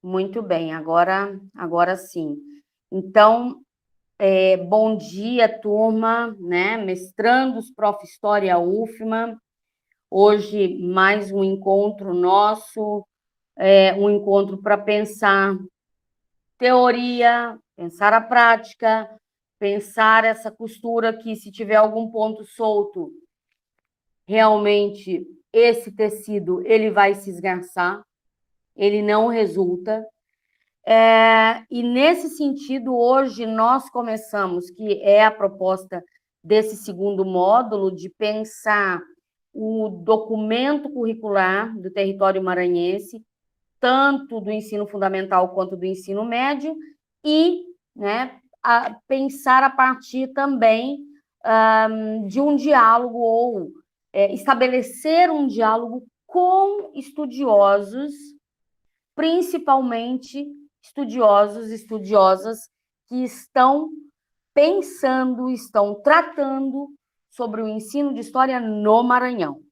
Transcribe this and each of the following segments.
Muito bem, agora sim. Então, bom dia, turma, né? Mestrandos, Prof. História UFMA. Hoje, mais um encontro nosso, um encontro para pensar teoria, pensar a prática, pensar essa costura que, se tiver algum ponto solto, realmente esse tecido ele vai se esgarçar, ele não resulta. E nesse sentido, hoje nós começamos, que é a proposta desse segundo módulo, de pensar o documento curricular do território maranhense, tanto do ensino fundamental quanto do ensino médio, e, né, pensar a partir também de um diálogo, ou estabelecer um diálogo com estudiosos, principalmente estudiosos e estudiosas que estão pensando, estão tratando sobre o ensino de história no Maranhão.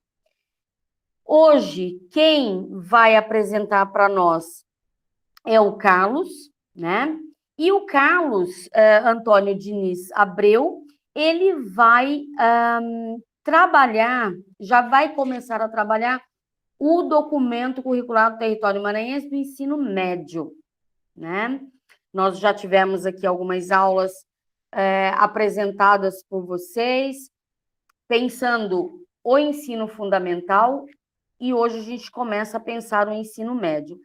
Hoje, quem vai apresentar para nós é o Carlos, né? E o Carlos Antônio Diniz Abreu, ele vai trabalhar, já vai começar a trabalhar o documento curricular do território maranhense do ensino médio, né? Nós já tivemos aqui algumas aulas apresentadas por vocês, pensando o ensino fundamental, e hoje a gente começa a pensar o ensino médio.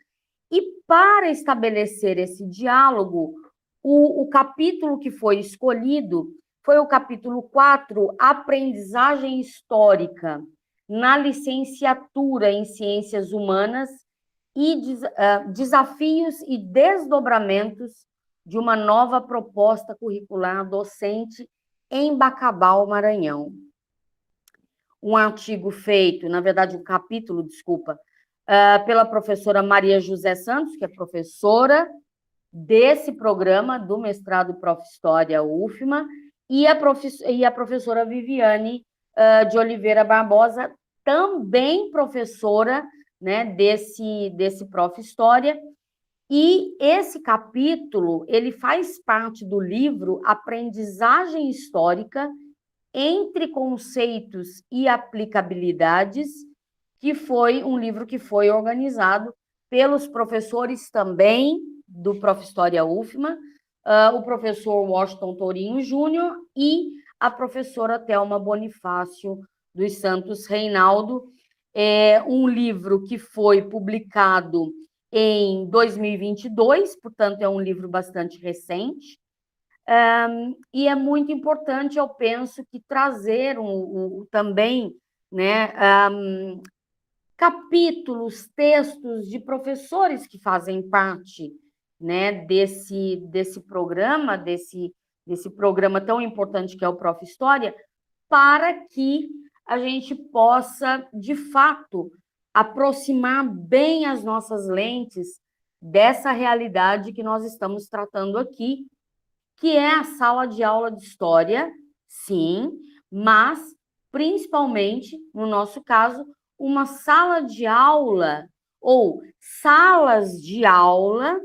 E para estabelecer esse diálogo, o capítulo que foi escolhido foi o capítulo 4, Aprendizagem Histórica, na licenciatura em Ciências Humanas, e desafios e desdobramentos de uma nova proposta curricular docente em Bacabal, Maranhão. Um artigo feito, na verdade, um capítulo, desculpa, pela professora Maria José Santos, que é professora desse programa do mestrado Prof. História UFMA, e a professora Viviane de Oliveira Barbosa, também professora, né, desse Prof. História. E esse capítulo, ele faz parte do livro Aprendizagem Histórica entre Conceitos e Aplicabilidades, que foi um livro que foi organizado pelos professores também do Prof. História UFMA, o professor Washington Tourinho Júnior e a professora Thelma Bonifácio dos Santos Reinaldo. É um livro que foi publicado em 2022, portanto, é um livro bastante recente. E é muito importante, eu penso, que trazer também, né, capítulos, textos de professores que fazem parte, né, desse programa, desse programa tão importante que é o Prof. História, para que a gente possa, de fato, aproximar bem as nossas lentes dessa realidade que nós estamos tratando aqui, que é a sala de aula de história, sim, mas, principalmente, no nosso caso, uma sala de aula ou salas de aula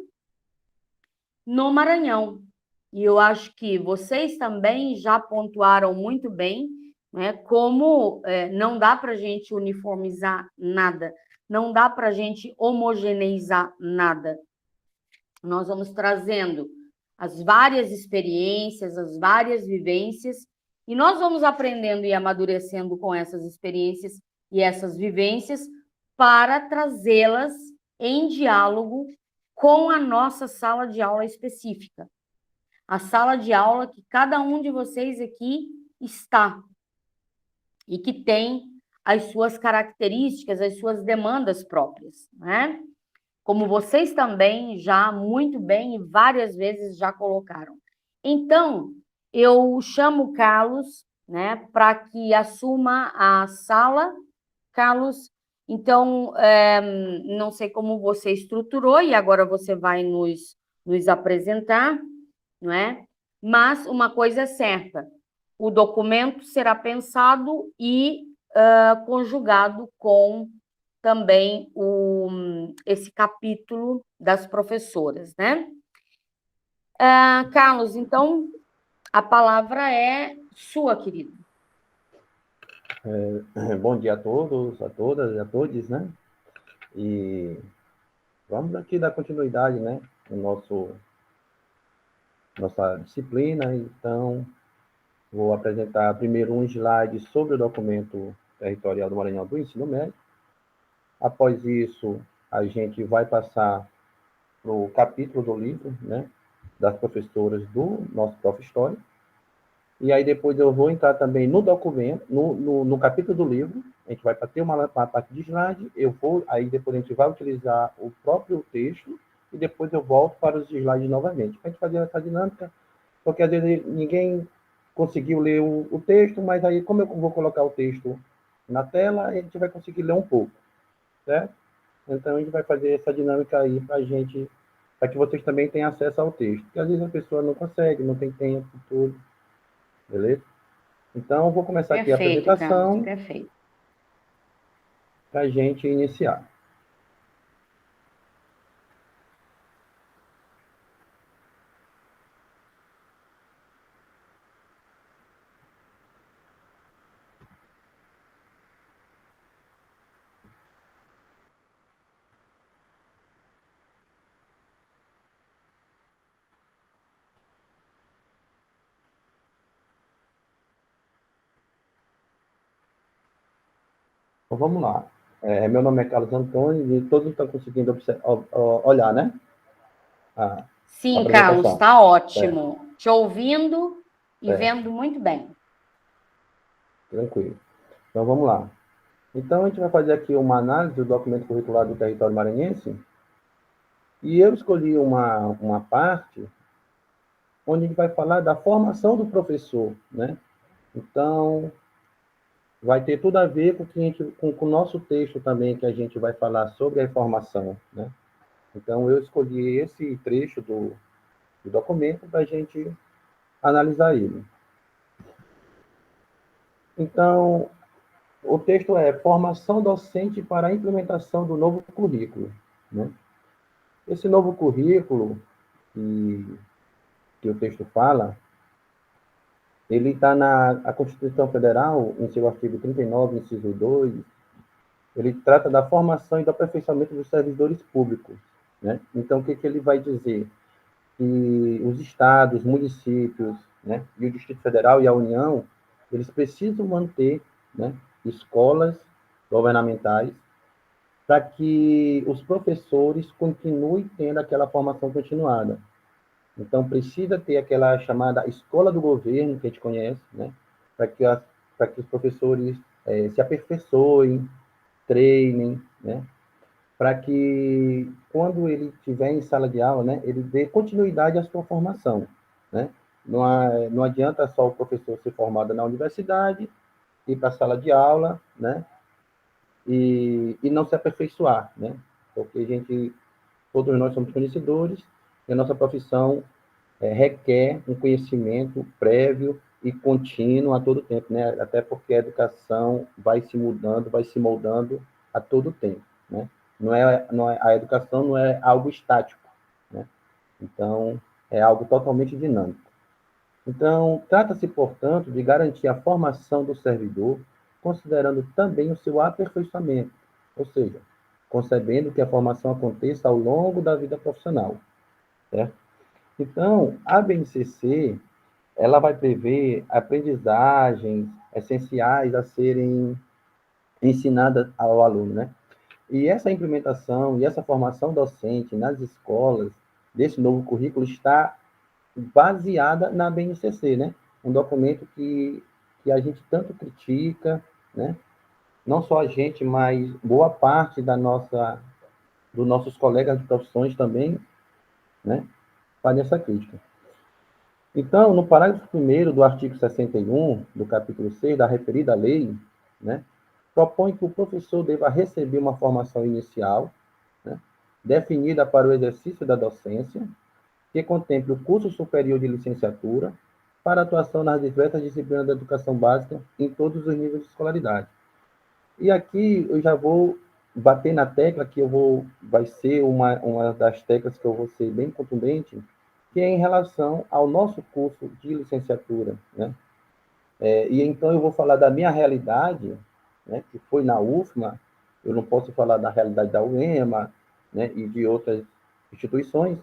no Maranhão. E eu acho que vocês também já pontuaram muito bem, né, como não dá para a gente uniformizar nada, não dá para a gente homogeneizar nada. Nós vamos trazendo as várias experiências, as várias vivências, e nós vamos aprendendo e amadurecendo com essas experiências e essas vivências para trazê-las em diálogo com a nossa sala de aula específica. A sala de aula que cada um de vocês aqui está e que tem as suas características, as suas demandas próprias, né? Como vocês também já muito bem e várias vezes já colocaram. Então, eu chamo o Carlos, né, para que assuma a sala. Carlos, então, não sei como você estruturou, e agora você vai nos apresentar, não é? Mas uma coisa é certa, o documento será pensado e conjugado com também esse capítulo das professoras, né? Carlos, então, a palavra é sua, querido. Bom dia a todos, a todas e a todos, né? E vamos aqui dar continuidade, né? No nossa disciplina. Então, vou apresentar primeiro um slide sobre o documento territorial do Maranhão do ensino médio. Após isso, a gente vai passar para o capítulo do livro, né? Das professoras do nosso Prof. História. E aí depois eu vou entrar também no documento, no capítulo do livro, a gente vai ter uma parte de slide, aí depois a gente vai utilizar o próprio texto, e depois eu volto para os slides novamente. A gente fazer essa dinâmica, porque às vezes ninguém conseguiu ler o texto, mas aí como eu vou colocar o texto na tela, a gente vai conseguir ler um pouco, certo? Então a gente vai fazer essa dinâmica aí para que vocês também tenham acesso ao texto, porque às vezes a pessoa não consegue, não tem tempo, tudo, beleza? Então, eu vou começar aqui a Perfeito, Carlos, apresentação perfeito. para a gente iniciar. Então, vamos lá. Meu nome é Carlos Antônio e todos estão conseguindo olhar, né? A Sim, Carlos, apresentação. está Certo, ótimo. Te ouvindo e certo, vendo muito bem. tranquilo. Então, vamos lá. Então, a gente vai fazer aqui uma análise do documento curricular do território maranhense. E eu escolhi uma parte onde a gente vai falar da formação do professor, né? Então, vai ter tudo a ver com o nosso texto também, que a gente vai falar sobre a formação, né? Então, eu escolhi esse trecho do documento para a gente analisar ele. Então, o texto é Formação Docente para a Implementação do Novo Currículo, né? Esse novo currículo que o texto fala, ele está na Constituição Federal, em seu artigo 39, inciso 2, ele trata da formação e do aperfeiçoamento dos servidores públicos, né? Então, o que ele vai dizer? Que os estados, municípios, né, e o Distrito Federal e a União, eles precisam manter, né, escolas governamentais para que os professores continuem tendo aquela formação continuada. Então, precisa ter aquela chamada escola do governo, que a gente conhece, né, para que os professores se aperfeiçoem, treinem, né, para que, quando ele estiver em sala de aula, né, ele dê continuidade à sua formação, né? Não adianta só o professor ser formado na universidade, ir para a sala de aula, né, e não se aperfeiçoar, né? Porque todos nós somos conhecedores, e a nossa profissão requer um conhecimento prévio e contínuo a todo tempo, né? Até porque a educação vai se mudando, vai se moldando a todo tempo, né? A educação não é algo estático, né? Então, é algo totalmente dinâmico. Então, trata-se, portanto, de garantir a formação do servidor, considerando também o seu aperfeiçoamento, ou seja, concebendo que a formação aconteça ao longo da vida profissional, certo? Então, a BNCC, ela vai prever aprendizagens essenciais a serem ensinadas ao aluno, né? E essa implementação e essa formação docente nas escolas desse novo currículo está baseada na BNCC, né? Um documento que a gente tanto critica, né? Não só a gente, mas boa parte dos nossos colegas de profissões também, né? Fazem essa crítica. Então, no parágrafo 1º do artigo 61, do capítulo 6 da referida lei, né, propõe que o professor deva receber uma formação inicial, né, definida para o exercício da docência, que contemple o curso superior de licenciatura para atuação nas diversas disciplinas da educação básica em todos os níveis de escolaridade. E aqui eu já vou bater na tecla que vai ser uma das teclas que eu vou ser bem contundente, que é em relação ao nosso curso de licenciatura, né? E então eu vou falar da minha realidade, né, que foi na UFMA. Eu não posso falar da realidade da UEMA, né, e de outras instituições.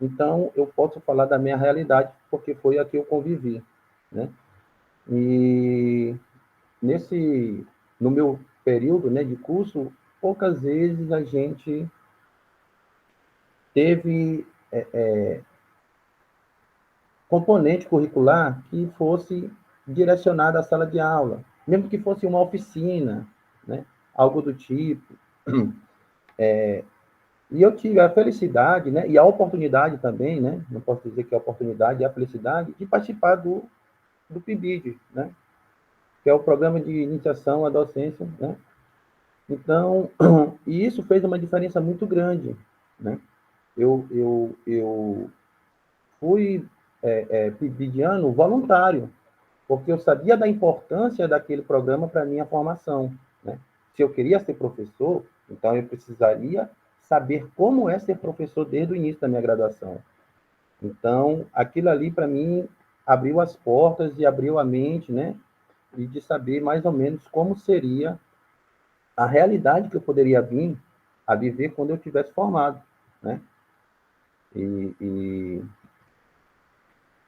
Então eu posso falar da minha realidade porque foi a que eu convivi, né? E no meu período, né, de curso, poucas vezes a gente teve componente curricular que fosse direcionado à sala de aula, mesmo que fosse uma oficina, né? Algo do tipo. E eu tive a felicidade, né? E a oportunidade também, né? Não posso dizer que é a oportunidade, é a felicidade de participar do PIBID, né? Que é o Programa de Iniciação à Docência, né? Então, e isso fez uma diferença muito grande, né? Eu fui PIBIdiano voluntário, porque eu sabia da importância daquele programa para a minha formação, né? Se eu queria ser professor, então eu precisaria saber como é ser professor desde o início da minha graduação. Então, aquilo ali, para mim, abriu as portas e abriu a mente, né? E de saber mais ou menos como seria a realidade que eu poderia vir a viver quando eu tivesse formado, né? E, e,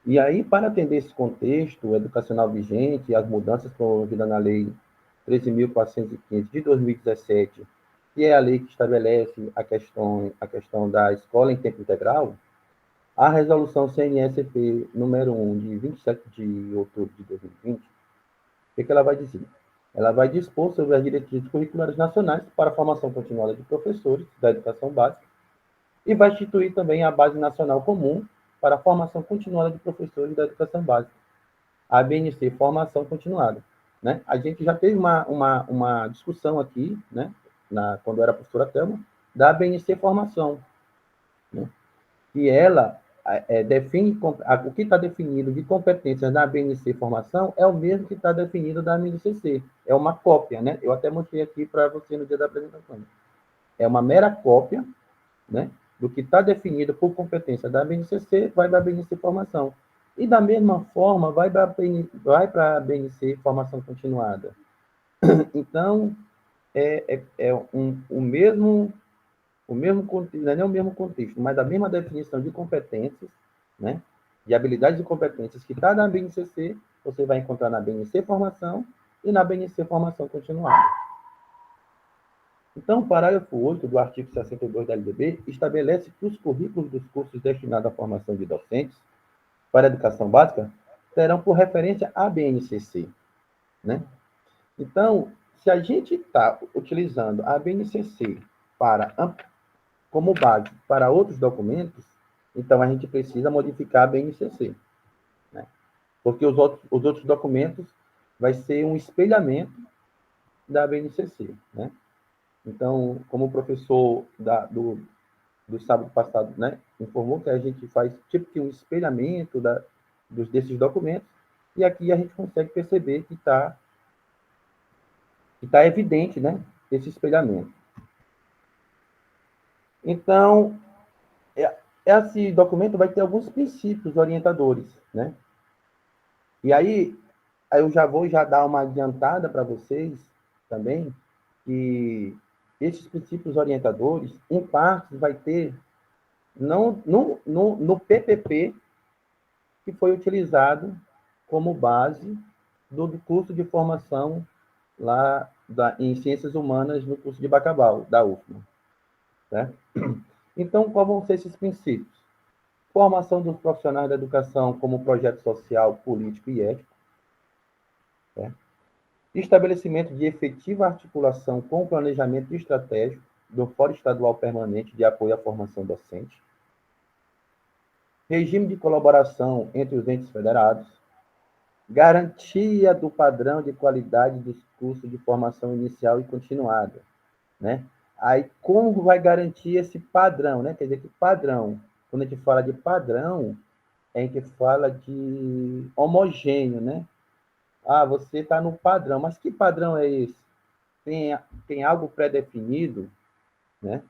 e aí, para atender esse contexto educacional vigente e as mudanças promovidas na Lei 13.415 de 2017, que é a lei que estabelece a questão da escola em tempo integral, a resolução CNSP número 1, de 27 de outubro de 2020, o que ela vai dizer? Ela vai dispor sobre as diretrizes curriculares nacionais para a formação continuada de professores da educação básica e vai instituir também a Base Nacional Comum para a formação continuada de professores da educação básica, a BNC, Formação Continuada. Né? A gente já teve uma discussão aqui, né, quando era a professora Thelma, da BNC Formação, né? Que ela define o que está definido de competências na BNC Formação é o mesmo que está definido da BNCC. É uma cópia, né? Eu até mostrei aqui para você no dia da apresentação. É uma mera cópia, né, do que está definido por competência da BNCC, vai para a BNC Formação. E da mesma forma, vai para a BNC Formação Continuada. Então, o mesmo contexto, não é nem o mesmo contexto, mas a mesma definição de competências, né, de habilidades e competências que está na BNCC, você vai encontrar na BNC Formação e na BNC Formação Continuada. Então, o parágrafo 8 do artigo 62 da LDB estabelece que os currículos dos cursos destinados à formação de docentes para a educação básica terão por referência a BNCC, né? Então, se a gente está utilizando a BNCC como base para outros documentos, então a gente precisa modificar a BNCC, né? Porque os outros documentos vai ser um espelhamento da BNCC, né? Então, como o professor do sábado passado, né, informou que a gente faz tipo que um espelhamento desses documentos, e aqui a gente consegue perceber que tá evidente, né, esse espelhamento. Então, esse documento vai ter alguns princípios orientadores, né? E aí eu já vou dar uma adiantada para vocês também, que esses princípios orientadores, em parte, vai ter no PPP, que foi utilizado como base do curso de formação lá em Ciências Humanas no curso de Bacabal, da UFMA. Né? Então, quais vão ser esses princípios? Formação dos profissionais da educação como projeto social, político e ético. Né? Estabelecimento de efetiva articulação com o planejamento estratégico do Fórum Estadual Permanente de Apoio à Formação Docente. Regime de colaboração entre os entes federados. Garantia do padrão de qualidade dos cursos de formação inicial e continuada, né? Aí, como vai garantir esse padrão, né? Quer dizer, que padrão, quando a gente fala de padrão, a gente fala de homogêneo, né? Ah, você está no padrão, mas que padrão é esse? tem algo pré-definido, né?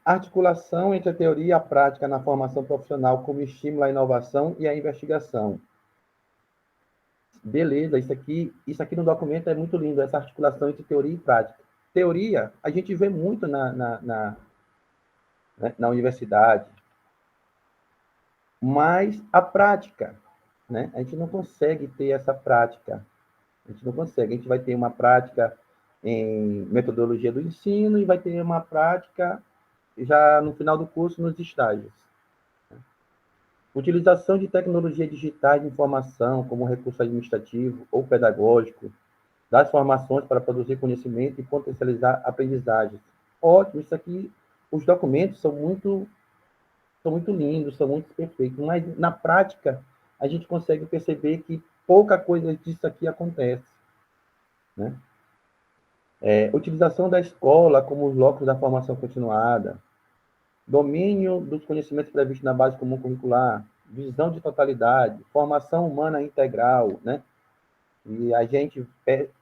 Articulação entre a teoria e a prática na formação profissional como estímulo à inovação e à investigação. Beleza, isso aqui no documento é muito lindo, essa articulação entre teoria e prática. Teoria, a gente vê muito na universidade, mas a prática, né? A gente não consegue ter essa prática. A gente não consegue. A gente vai ter uma prática em metodologia do ensino e vai ter uma prática já no final do curso nos estágios. Utilização de tecnologia digitais de informação como recurso administrativo ou pedagógico das formações para produzir conhecimento e potencializar aprendizagens. Ótimo, isso aqui, os documentos são muito lindos, são muito perfeitos, mas na prática a gente consegue perceber que pouca coisa disso aqui acontece, né? Utilização da escola como os locos da formação continuada, domínio dos conhecimentos previstos na base comum curricular, visão de totalidade, formação humana integral, né? E a gente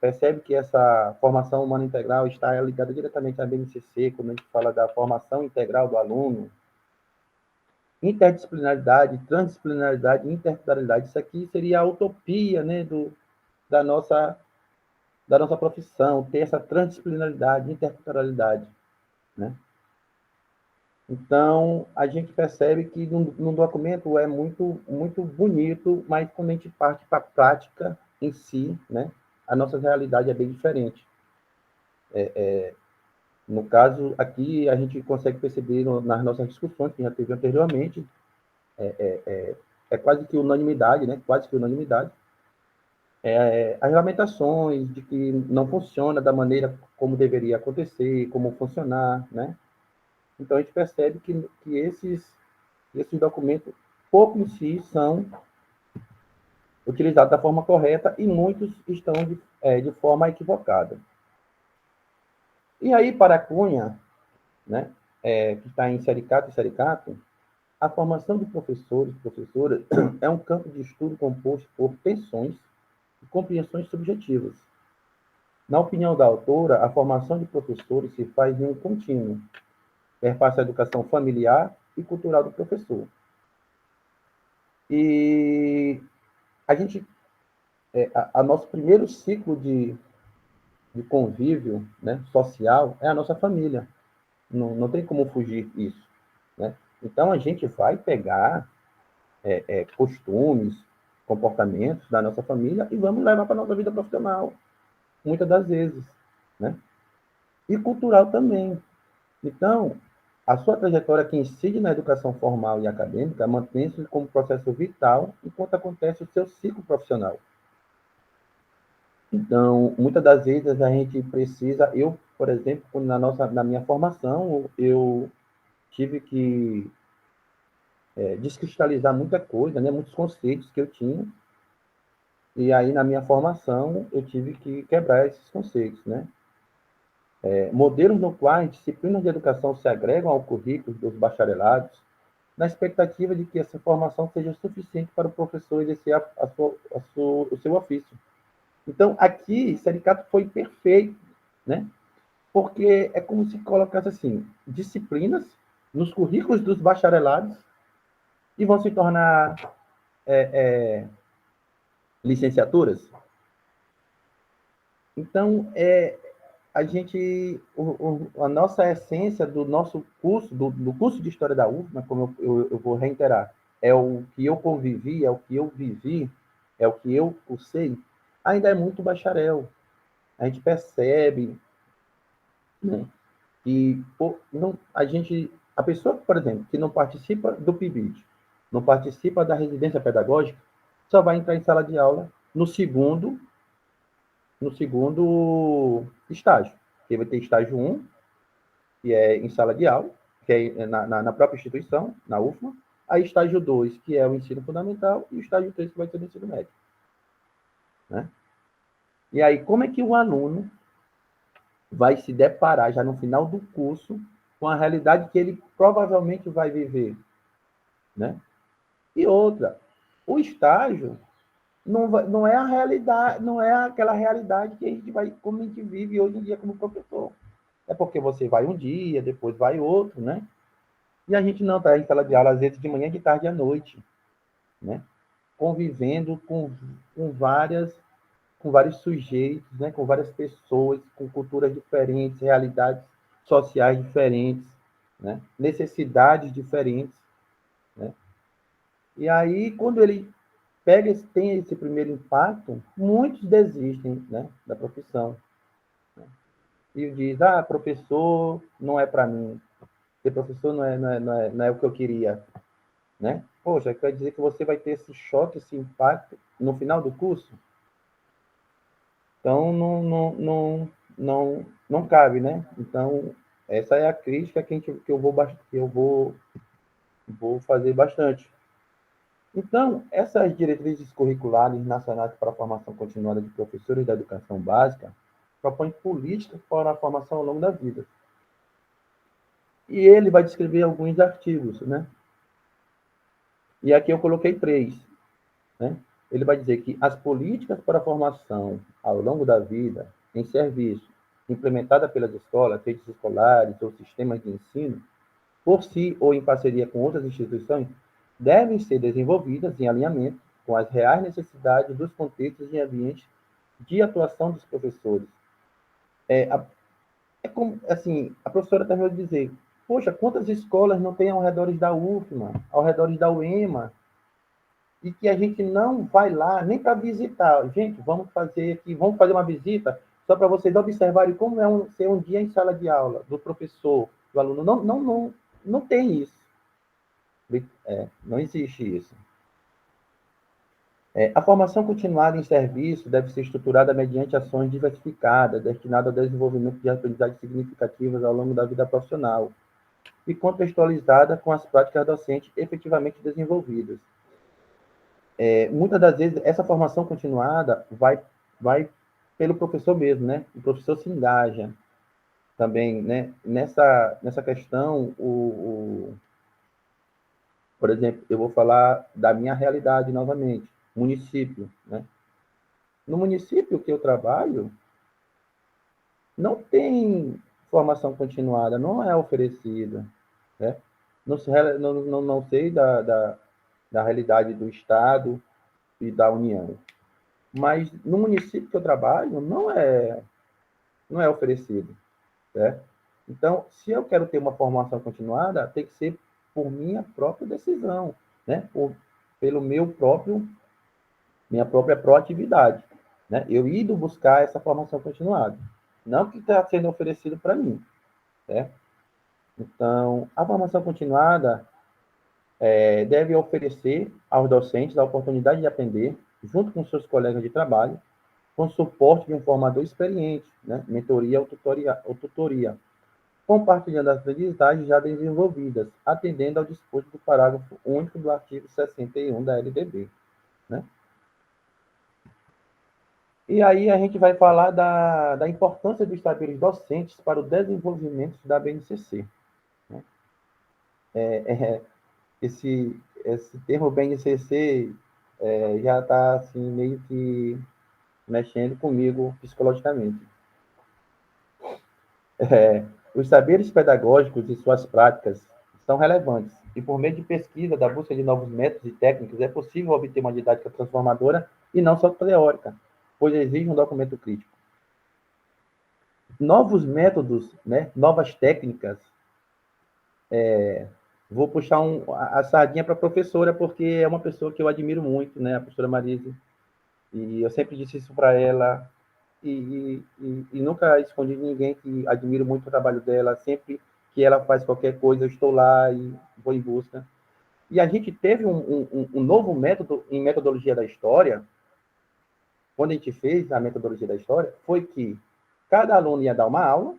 percebe que essa formação humana integral está ligada diretamente à BNCC, quando a gente fala da formação integral do aluno, interdisciplinaridade, transdisciplinaridade, interculturalidade. Isso aqui seria a utopia, né, da nossa profissão, ter essa transdisciplinaridade, interculturalidade, né? Então, a gente percebe que no documento é muito, muito bonito, mas quando a gente parte para a prática em si, né, a nossa realidade é bem diferente. No caso, aqui, a gente consegue perceber nas nossas discussões, que já teve anteriormente, é quase que unanimidade, né, quase que unanimidade, as lamentações de que não funciona da maneira como deveria acontecer, como funcionar, né? Então, a gente percebe que esses documentos, pouco em si, são utilizados da forma correta e muitos estão de forma equivocada. E aí, para a Cunha, né, que está em Sericato e Sericato, a formação de professores e professoras é um campo de estudo composto por tensões e compreensões subjetivas. Na opinião da autora, a formação de professores se faz em um contínuo, perpassa a educação familiar e cultural do professor. E a gente, a nosso primeiro ciclo de convívio, né, social é a nossa família. Não tem como fugir disso, né? Então, a gente vai pegar costumes, comportamentos da nossa família e vamos levar para a nossa vida profissional, muitas das vezes, né? E cultural também. Então, a sua trajetória que incide na educação formal e acadêmica mantém-se como processo vital enquanto acontece o seu ciclo profissional. Então, muitas das vezes a gente precisa, eu, por exemplo, na minha formação, eu tive que descristalizar muita coisa, né, muitos conceitos que eu tinha, e aí na minha formação eu tive que quebrar esses conceitos, né? Modelos no quais disciplinas de educação se agregam ao currículo dos bacharelados, na expectativa de que essa formação seja suficiente para o professor exercer o seu ofício. Então, aqui, Sericato foi perfeito, né? Porque é como se colocasse assim, disciplinas nos currículos dos bacharelados e vão se tornar licenciaturas. Então, a nossa essência do nosso curso, do curso de História da UFMA, como eu vou reiterar, é o que eu convivi, é o que eu vivi, é o que eu cursei, ainda é muito bacharel. A gente percebe, né, que a pessoa, por exemplo, que não participa do PIBID, não participa da residência pedagógica, só vai entrar em sala de aula no segundo estágio. Ele vai ter estágio 1, que é em sala de aula, que é na própria instituição, na UFMA, aí estágio 2, que é o ensino fundamental, e o estágio 3, que vai ser o ensino médio. Né? E aí, como é que o aluno vai se deparar já no final do curso com a realidade que ele provavelmente vai viver, né? E outra, o estágio não é a realidade, não é aquela realidade que a gente vai, como a gente vive hoje em dia como professor. É porque você vai um dia, depois vai outro, né? E a gente não está em sala de aula, às vezes, de manhã, de tarde e à noite, né? Convivendo com com vários sujeitos, né? Com várias pessoas, com culturas diferentes, realidades sociais diferentes, né? Necessidades diferentes, né? E aí, quando ele tem esse primeiro impacto, muitos desistem, né, da profissão. E diz, professor não é para mim, ser professor não é o que eu queria, né? Poxa, quer dizer que você vai ter esse choque, esse impacto no final do curso? Então, não cabe, né? Então, essa é a crítica que eu vou fazer bastante. Então, essas diretrizes curriculares nacionais para a formação continuada de professores da educação básica propõem políticas para a formação ao longo da vida. E ele vai descrever alguns artigos, né? E aqui eu coloquei 3, né? Ele vai dizer que as políticas para a formação ao longo da vida em serviço, implementada pelas escolas, redes escolares ou sistemas de ensino, por si ou em parceria com outras instituições, devem ser desenvolvidas em alinhamento com as reais necessidades dos contextos e ambientes de atuação dos professores. É como, assim, a professora terminou de dizer, poxa, quantas escolas não tem ao redor da UFMA, ao redor da UEMA, e que a gente não vai lá nem para visitar. Gente, vamos fazer uma visita só para vocês observarem como ser um dia em sala de aula do professor, do aluno. Não tem isso. Não existe isso. A formação continuada em serviço deve ser estruturada mediante ações diversificadas, destinadas ao desenvolvimento de aprendizagens significativas ao longo da vida profissional e contextualizada com as práticas docentes efetivamente desenvolvidas. Muitas das vezes, essa formação continuada vai pelo professor mesmo, né? O professor se engaja também, né? Nessa questão, por exemplo, eu vou falar da minha realidade novamente, município, né? No município que eu trabalho, não tem formação continuada, não é oferecida, né? Não sei da realidade do Estado e da União, mas no município que eu trabalho, não é oferecido, né? Então, se eu quero ter uma formação continuada, tem que ser por minha própria decisão, né? Pelo minha própria proatividade, né? Eu indo buscar essa formação continuada, não que está sendo oferecido para mim, né? Então, a formação continuada deve oferecer aos docentes a oportunidade de aprender, junto com seus colegas de trabalho, com suporte de um formador experiente, né? Mentoria ou tutoria, compartilhando as aprendizagens já desenvolvidas, atendendo ao disposto do parágrafo único do artigo 61 da LDB, né? E aí a gente vai falar da importância dos saberes docentes para o desenvolvimento da BNCC, né? Esse termo BNCC já está assim, meio que mexendo comigo psicologicamente. Os saberes pedagógicos e suas práticas são relevantes, e por meio de pesquisa, da busca de novos métodos e técnicas, é possível obter uma didática transformadora e não só teórica, pois exige um documento crítico. Novos métodos, né, novas técnicas, vou puxar a sardinha para a professora, porque é uma pessoa que eu admiro muito, né, a professora Marise, e eu sempre disse isso para ela, e nunca escondi de ninguém que admiro muito o trabalho dela, sempre que ela faz qualquer coisa, eu estou lá e vou em busca. E a gente teve um novo método em metodologia da história, quando a gente fez a metodologia da história, foi que cada aluno ia dar uma aula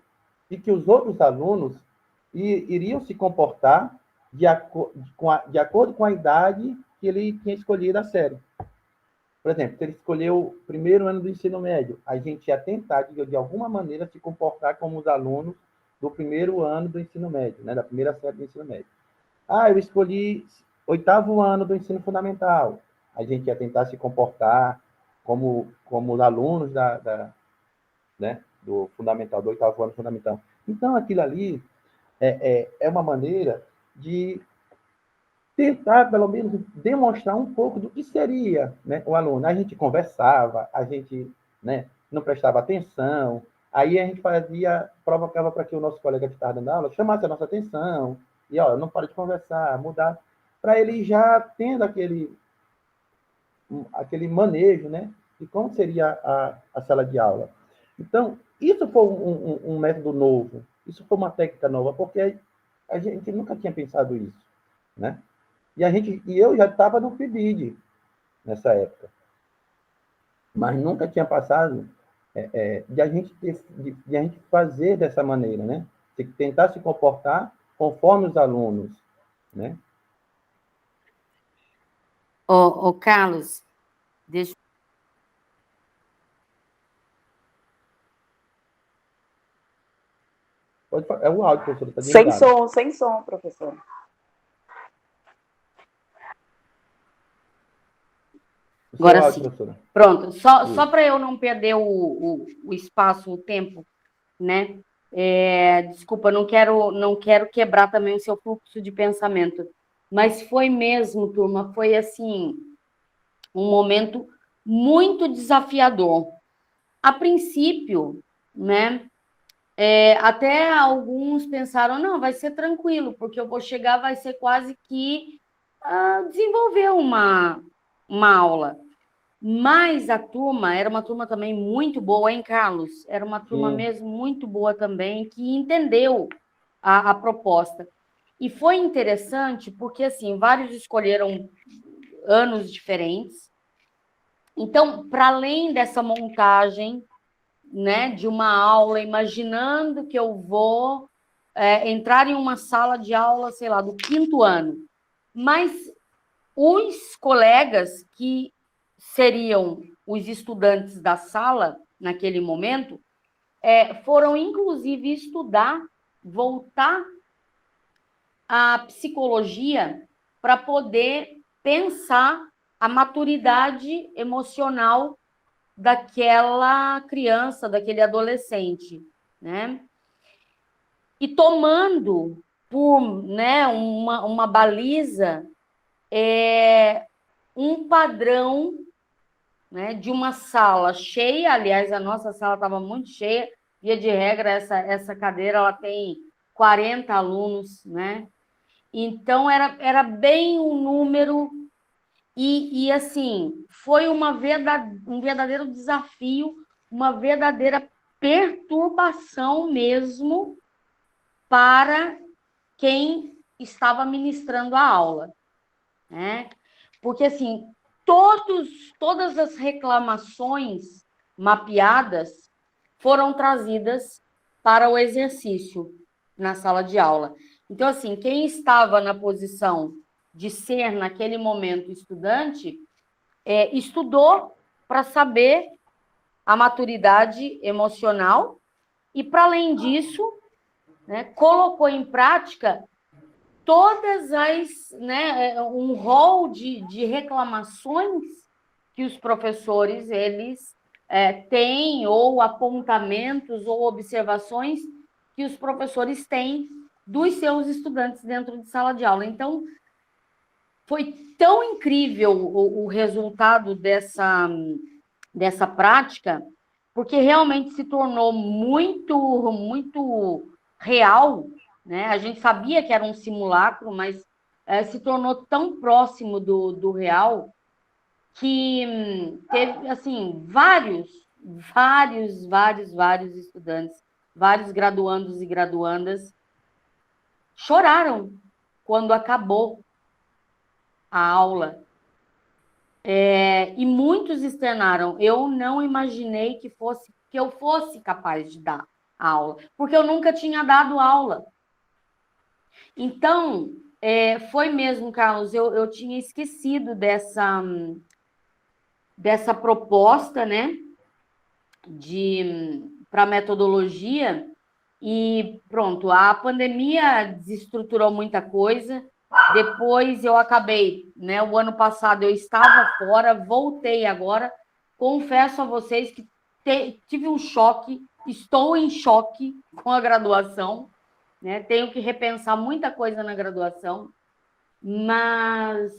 e que os outros alunos iriam se comportar de acordo com a idade que ele tinha escolhido a série. Por exemplo, se ele escolheu o primeiro ano do ensino médio, a gente ia tentar, de alguma maneira, se comportar como os alunos do primeiro ano do ensino médio, né, da primeira série do ensino médio. Eu escolhi oitavo ano do ensino fundamental. a gente ia tentar se comportar como os alunos né, do fundamental, do 8º ano fundamental. Então, aquilo ali é uma maneira de tentar, pelo menos, demonstrar um pouco do que seria, né, o aluno. A gente conversava, a gente, né, não prestava atenção, aí a gente provocava para que o nosso colega que estava dando aula chamasse a nossa atenção, e, ó, não para de conversar, mudar, para ele já tendo aquele manejo, né, de como seria a sala de aula. Então, isso foi um método novo, isso foi uma técnica nova, porque a gente nunca tinha pensado isso, né? E eu já estava no PIBID nessa época, mas nunca tinha passado de a gente fazer dessa maneira, né? De tentar se comportar conforme os alunos, né? Ô, Carlos, deixa. É o áudio, professor, está desligado. Sem som, professor. Agora áudio, sim. professora. Pronto, só para eu não perder o espaço, o tempo, né? Desculpa, não quero quebrar também o seu fluxo de pensamento, mas foi mesmo, turma, foi assim, um momento muito desafiador. A princípio, né? Até alguns pensaram, não, vai ser tranquilo, porque eu vou chegar, vai ser quase que desenvolver uma aula. Mas a turma era uma turma também muito boa, hein, Carlos? Era uma turma mesmo muito boa também, que entendeu a proposta. E foi interessante porque, assim, vários escolheram anos diferentes. Então, para além dessa montagem, né, de uma aula, imaginando que eu vou entrar em uma sala de aula, sei lá, do 5º ano, mas os colegas que seriam os estudantes da sala naquele momento foram inclusive estudar, voltar à psicologia para poder pensar a maturidade emocional daquela criança, daquele adolescente, né? E tomando por, né, uma baliza um padrão, né, de uma sala cheia. Aliás, a nossa sala estava muito cheia, via de regra, essa cadeira ela tem 40 alunos, né? Então, era bem um número, e assim, foi um verdadeiro desafio, uma verdadeira perturbação mesmo para quem estava ministrando a aula, né? Porque, assim, todas as reclamações mapeadas foram trazidas para o exercício na sala de aula. Então, assim, quem estava na posição de ser, naquele momento, estudante, estudou para saber a maturidade emocional e, para além disso, né, colocou em prática todas né, um rol de reclamações que os professores eles têm, ou apontamentos ou observações que os professores têm dos seus estudantes dentro de sala de aula. Então, foi tão incrível o resultado dessa prática, porque realmente se tornou muito, muito real, né? A gente sabia que era um simulacro, mas se tornou tão próximo do real que teve, assim, vários estudantes, vários graduandos e graduandas choraram quando acabou a aula. E muitos externaram, eu não imaginei que eu fosse capaz de dar aula, porque eu nunca tinha dado aula. Então, foi mesmo, Carlos, eu tinha esquecido dessa proposta, né, para metodologia, e pronto, a pandemia desestruturou muita coisa, Depois eu acabei, né? O ano passado eu estava fora, voltei agora. Confesso a vocês que tive um choque, estou em choque com a graduação, né? Tenho que repensar muita coisa na graduação, mas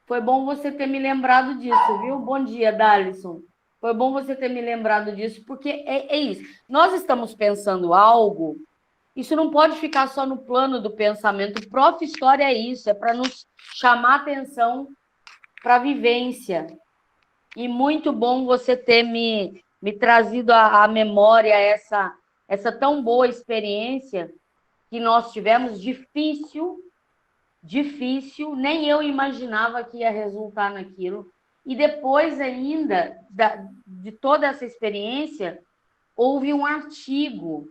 foi bom você ter me lembrado disso, viu? Bom dia, Dalisson. Foi bom você ter me lembrado disso, porque é isso. Nós estamos pensando algo, isso não pode ficar só no plano do pensamento. Prof. História é isso, é para nos chamar atenção para a vivência. E muito bom você ter me trazido à memória essa tão boa experiência que nós tivemos, difícil, nem eu imaginava que ia resultar naquilo. E depois ainda de toda essa experiência, houve um artigo.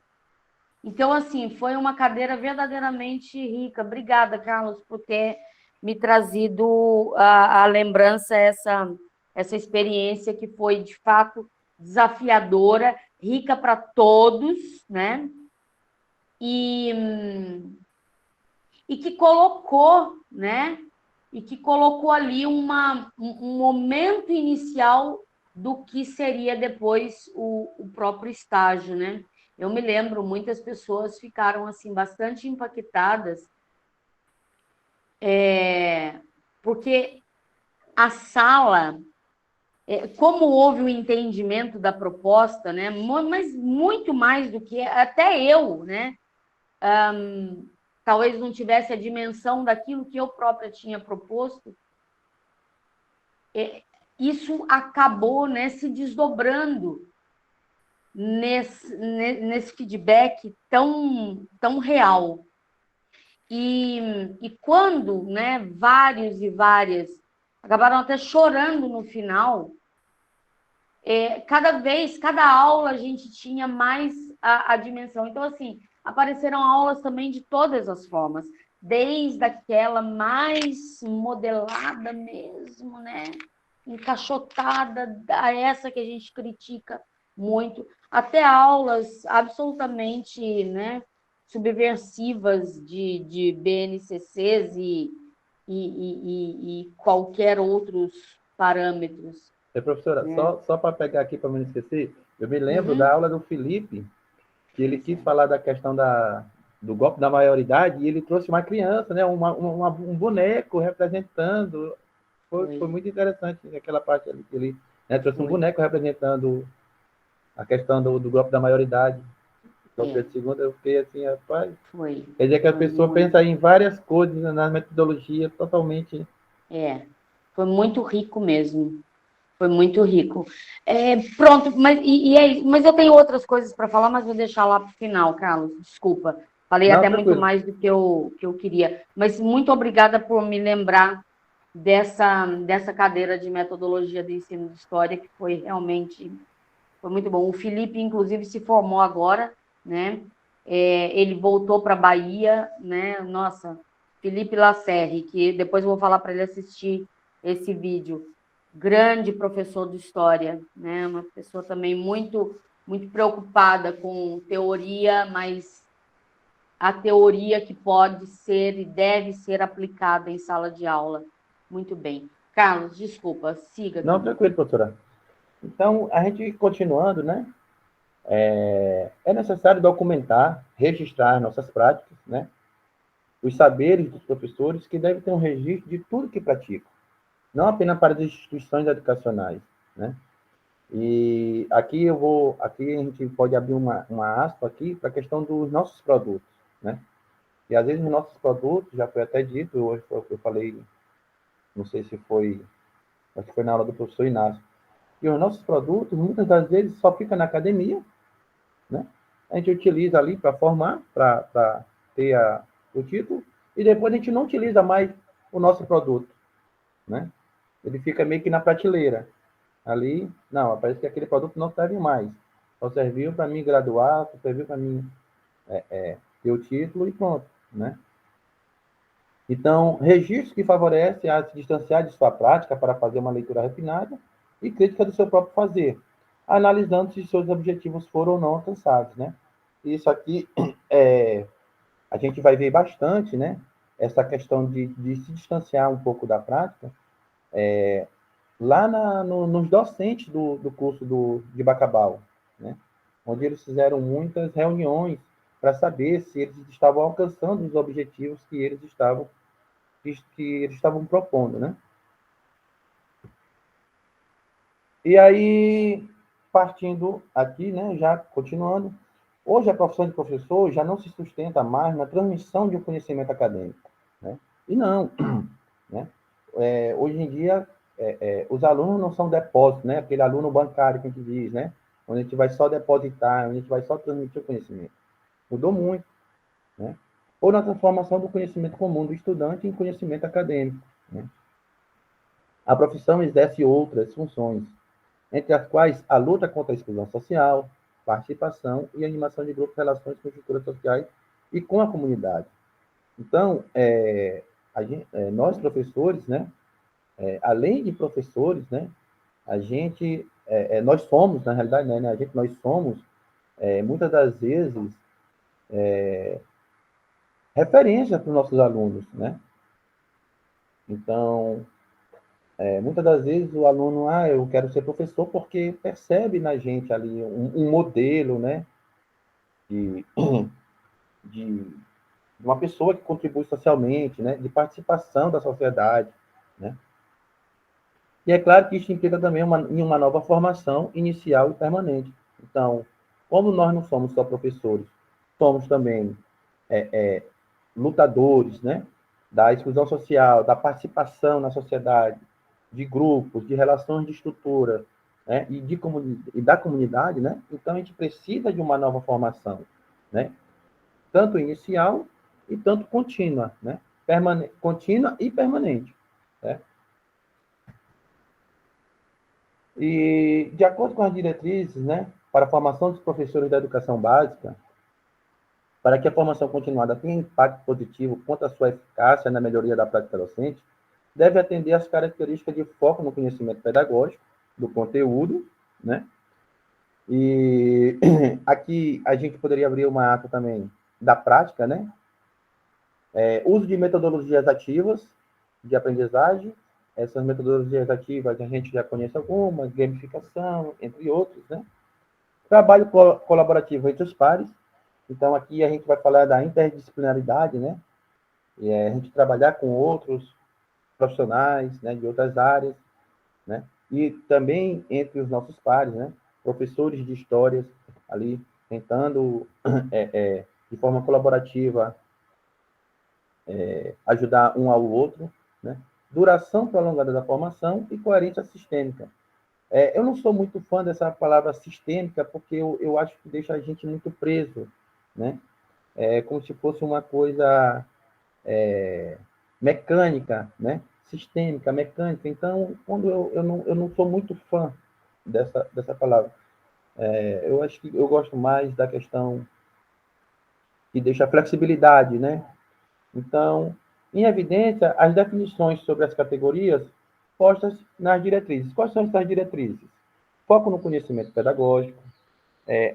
Então, assim, foi uma cadeira verdadeiramente rica. Obrigada, Carlos, por ter me trazido a lembrança essa experiência que foi, de fato, desafiadora, rica para todos, né? E que colocou, né? E que colocou ali um momento inicial do que seria depois o próprio estágio, né? Eu me lembro, muitas pessoas ficaram assim bastante impactadas, porque a sala, como houve o entendimento da proposta, né? Mas muito mais do que até eu, né? Talvez não tivesse a dimensão daquilo que eu própria tinha proposto, isso acabou, né, se desdobrando nesse feedback tão real. E quando, né, vários e várias acabaram até chorando no final, cada aula a gente tinha mais a dimensão. Então, assim, apareceram aulas também de todas as formas, desde aquela mais modelada mesmo, né? Encaixotada, a essa que a gente critica muito, até aulas absolutamente, né, subversivas de BNCCs e qualquer outros parâmetros. Professora, só para pegar aqui para não esquecer, eu me lembro da aula do Felipe, que ele quis falar da questão do golpe da maioridade, e ele trouxe uma criança, né, um boneco representando. Foi muito interessante aquela parte ali, que ele, né, trouxe um boneco representando a questão do golpe da maioridade. Então, Pedro II, eu fiquei assim, rapaz. Quer dizer que a pessoa pensa em várias coisas na metodologia totalmente. Foi muito rico mesmo. Foi muito rico. Pronto, mas eu tenho outras coisas para falar, mas vou deixar lá para o final, Carlos. Desculpa. Falei Não, até tranquilo. muito mais do que eu queria. Mas muito obrigada por me lembrar dessa cadeira de metodologia do ensino de história, que foi realmente muito bom. O Felipe, inclusive, se formou agora, né? Ele voltou para a Bahia, né? Nossa, Felipe Lacerre, que depois eu vou falar para ele assistir esse vídeo. Grande professor de história, né? Uma pessoa também muito preocupada com teoria, mas a teoria que pode ser e deve ser aplicada em sala de aula. Muito bem. Carlos, desculpa, siga. Não, tranquilo, professora. Então, a gente continuando, né? É necessário documentar, registrar nossas práticas, né? Os saberes dos professores, que devem ter um registro de tudo que praticam, não apenas para as instituições educacionais, né? E aqui aqui a gente pode abrir uma aspa aqui para a questão dos nossos produtos, né? E às vezes os nossos produtos, já foi até dito, hoje eu falei, não sei se foi, acho que foi na aula do professor Inácio, e os nossos produtos, muitas das vezes, só ficam na academia, né? A gente utiliza ali para formar, para ter o título, e depois a gente não utiliza mais o nosso produto, né? Ele fica meio que na prateleira. Ali, não, parece que aquele produto não serve mais. Só serviu para mim graduar, só serviu para mim ter o título e pronto, né? Então, registros que favorecem a se distanciar de sua prática para fazer uma leitura refinada e crítica do seu próprio fazer, analisando se seus objetivos foram ou não alcançados, né? Isso aqui a gente vai ver bastante, né, essa questão de se distanciar um pouco da prática, lá nos docentes do curso de Bacabal, né, onde eles fizeram muitas reuniões para saber se eles estavam alcançando os objetivos que eles estavam propondo, né? E aí, partindo aqui, né, já continuando, hoje a profissão de professor já não se sustenta mais na transmissão de um conhecimento acadêmico, né? E não, né? Hoje em dia, os alunos não são depósitos, né? Aquele aluno bancário que a gente diz, né? Onde a gente vai só depositar, onde a gente vai só transmitir o conhecimento. Mudou muito, né? Ou na transformação do conhecimento comum do estudante em conhecimento acadêmico, né? A profissão exerce outras funções, entre as quais a luta contra a exclusão social, participação e animação de grupos, relações com estruturas sociais e com a comunidade. Então, nós professores, né, além de professores, né, nós somos, na realidade, né, nós somos, muitas das vezes, referência para os nossos alunos, né? Então, muitas das vezes o aluno, eu quero ser professor porque percebe na gente ali um modelo, né, de, de uma pessoa que contribui socialmente, né, de participação da sociedade, né? E é claro que isso implica também em uma nova formação inicial e permanente. Então, como nós não somos só professores, somos também lutadores, né, da exclusão social, da participação na sociedade, de grupos, de relações de estrutura, né, e da comunidade, né? Então a gente precisa de uma nova formação, né? Tanto inicial e tanto contínua, né? Contínua e permanente, né? E de acordo com as diretrizes, né, para a formação dos professores da educação básica, para que a formação continuada tenha impacto positivo quanto à sua eficácia na melhoria da prática docente, deve atender às características de foco no conhecimento pedagógico, do conteúdo, né? E aqui a gente poderia abrir uma ata também da prática, né? Uso de metodologias ativas de aprendizagem. Essas metodologias ativas a gente já conhece algumas, gamificação, entre outros, né? Trabalho colaborativo entre os pares. Então, aqui a gente vai falar da interdisciplinaridade, né? A gente trabalhar com outros profissionais, né, de outras áreas, né? E também entre os nossos pares, né? Professores de histórias ali tentando, de forma colaborativa, ajudar um ao outro, né? Duração prolongada da formação e coerência sistêmica. Eu não sou muito fã dessa palavra sistêmica, porque eu acho que deixa a gente muito preso, né? Como se fosse uma coisa mecânica, né? Sistêmica, mecânica. Então, quando eu não sou muito fã dessa palavra. Eu acho que eu gosto mais da questão que deixa a flexibilidade, né? Então, em evidência, as definições sobre as categorias postas nas diretrizes. Quais são essas diretrizes? Foco no conhecimento pedagógico,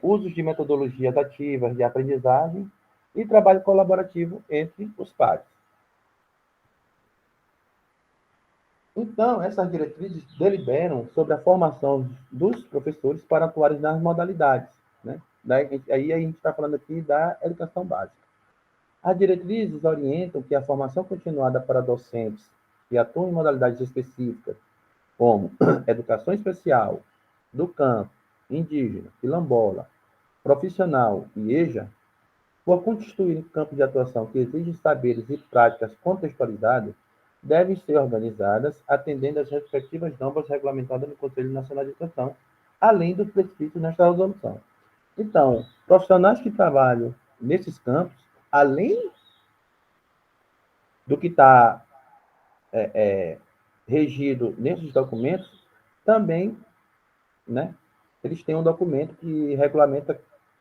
usos de metodologias ativas de aprendizagem e trabalho colaborativo entre os pares. Então, essas diretrizes deliberam sobre a formação dos professores para atuarem nas modalidades, né? Aí a gente está falando aqui da educação básica. As diretrizes orientam que a formação continuada para docentes que atuam em modalidades específicas, como educação especial, do campo, indígena, quilombola, profissional e EJA, por constituir um campo de atuação que exige saberes e práticas contextualizadas, devem ser organizadas atendendo às respectivas normas regulamentadas no Conselho Nacional de Educação, além dos prescritos nesta resolução. Então, profissionais que trabalham nesses campos, além do que está regido nesses documentos, também, né, eles têm um documento que regulamenta,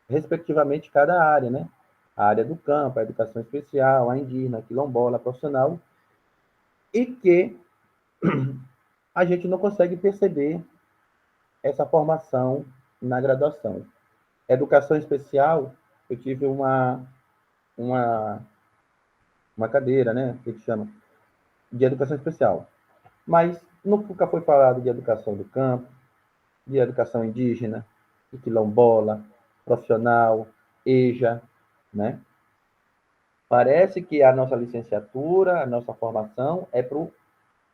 respectivamente, cada área, né? A área do campo, a educação especial, a indígena, a quilombola, a profissional, e que a gente não consegue perceber essa formação na graduação. Educação especial, eu tive uma cadeira, né, que a gente chama de educação especial. Mas nunca foi falado de educação do campo, de educação indígena, de quilombola, profissional, EJA, né? Parece que a nossa licenciatura, a nossa formação é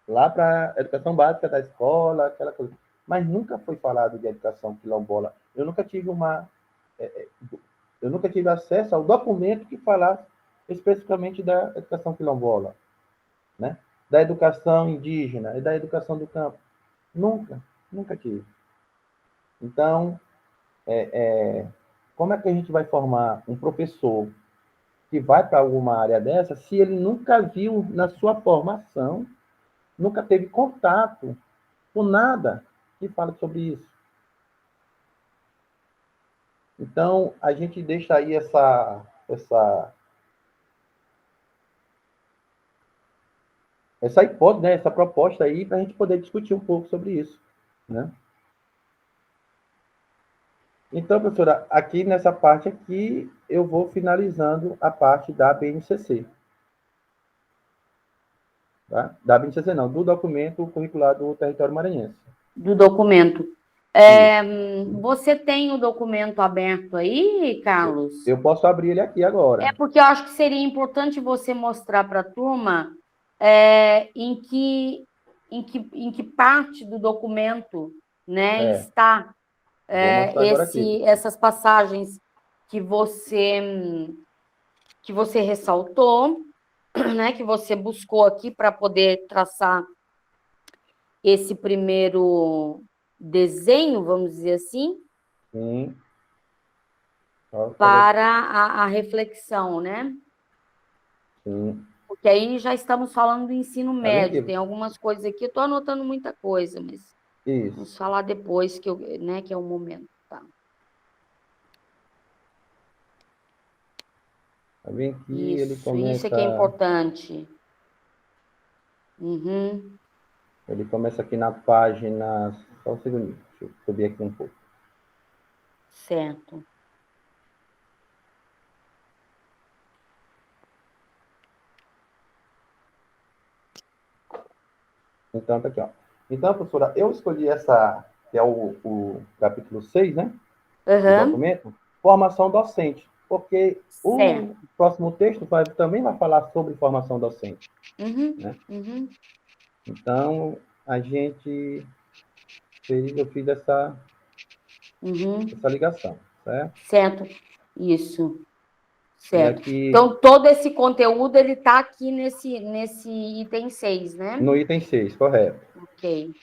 lá para a educação básica da escola, aquela coisa. Mas nunca foi falado de educação quilombola. Eu nunca tive acesso ao documento que falasse especificamente da educação quilombola, né? Da educação indígena e da educação do campo. Nunca tive. Então, como é que a gente vai formar um professor que vai para alguma área dessa se ele nunca viu na sua formação, nunca teve contato com nada que fale sobre isso? Então, a gente deixa aí essa hipótese, né, essa proposta aí, para a gente poder discutir um pouco sobre isso, né? Então, professora, aqui nessa parte aqui, eu vou finalizando a parte da BNCC. Tá? Da BNCC não, do documento curricular do território maranhense. Do documento. Você tem o documento aberto aí, Carlos? Eu posso abrir ele aqui agora. Porque eu acho que seria importante você mostrar para a turma em que parte do documento, né, está Vou mostrar agora aqui. essas passagens que você ressaltou, né, que você buscou aqui para poder traçar esse primeiro desenho, vamos dizer assim, Sim. para a reflexão, né? Sim. Porque aí já estamos falando do ensino Tá bem médio. aqui. Tem algumas coisas aqui, eu estou anotando muita coisa, mas vamos Isso. falar depois, né, que é o momento. Tá. Tá bem aqui, ele Isso é que é começa. importante. Uhum. Ele começa aqui na página. Só um segundinho. Deixa eu subir aqui um pouco. Certo. Então, tá aqui, ó. Então, professora, eu escolhi essa, que é o capítulo 6, né? Do Uhum. documento, formação docente. Porque o Certo. próximo texto também vai falar sobre formação docente. Uhum. Né? Uhum. Então, eu fiz Uhum. essa ligação, certo? Certo. Isso. E Certo. aqui, Então, todo esse conteúdo, ele está aqui nesse item 6, né? no item 6, correto. Ok.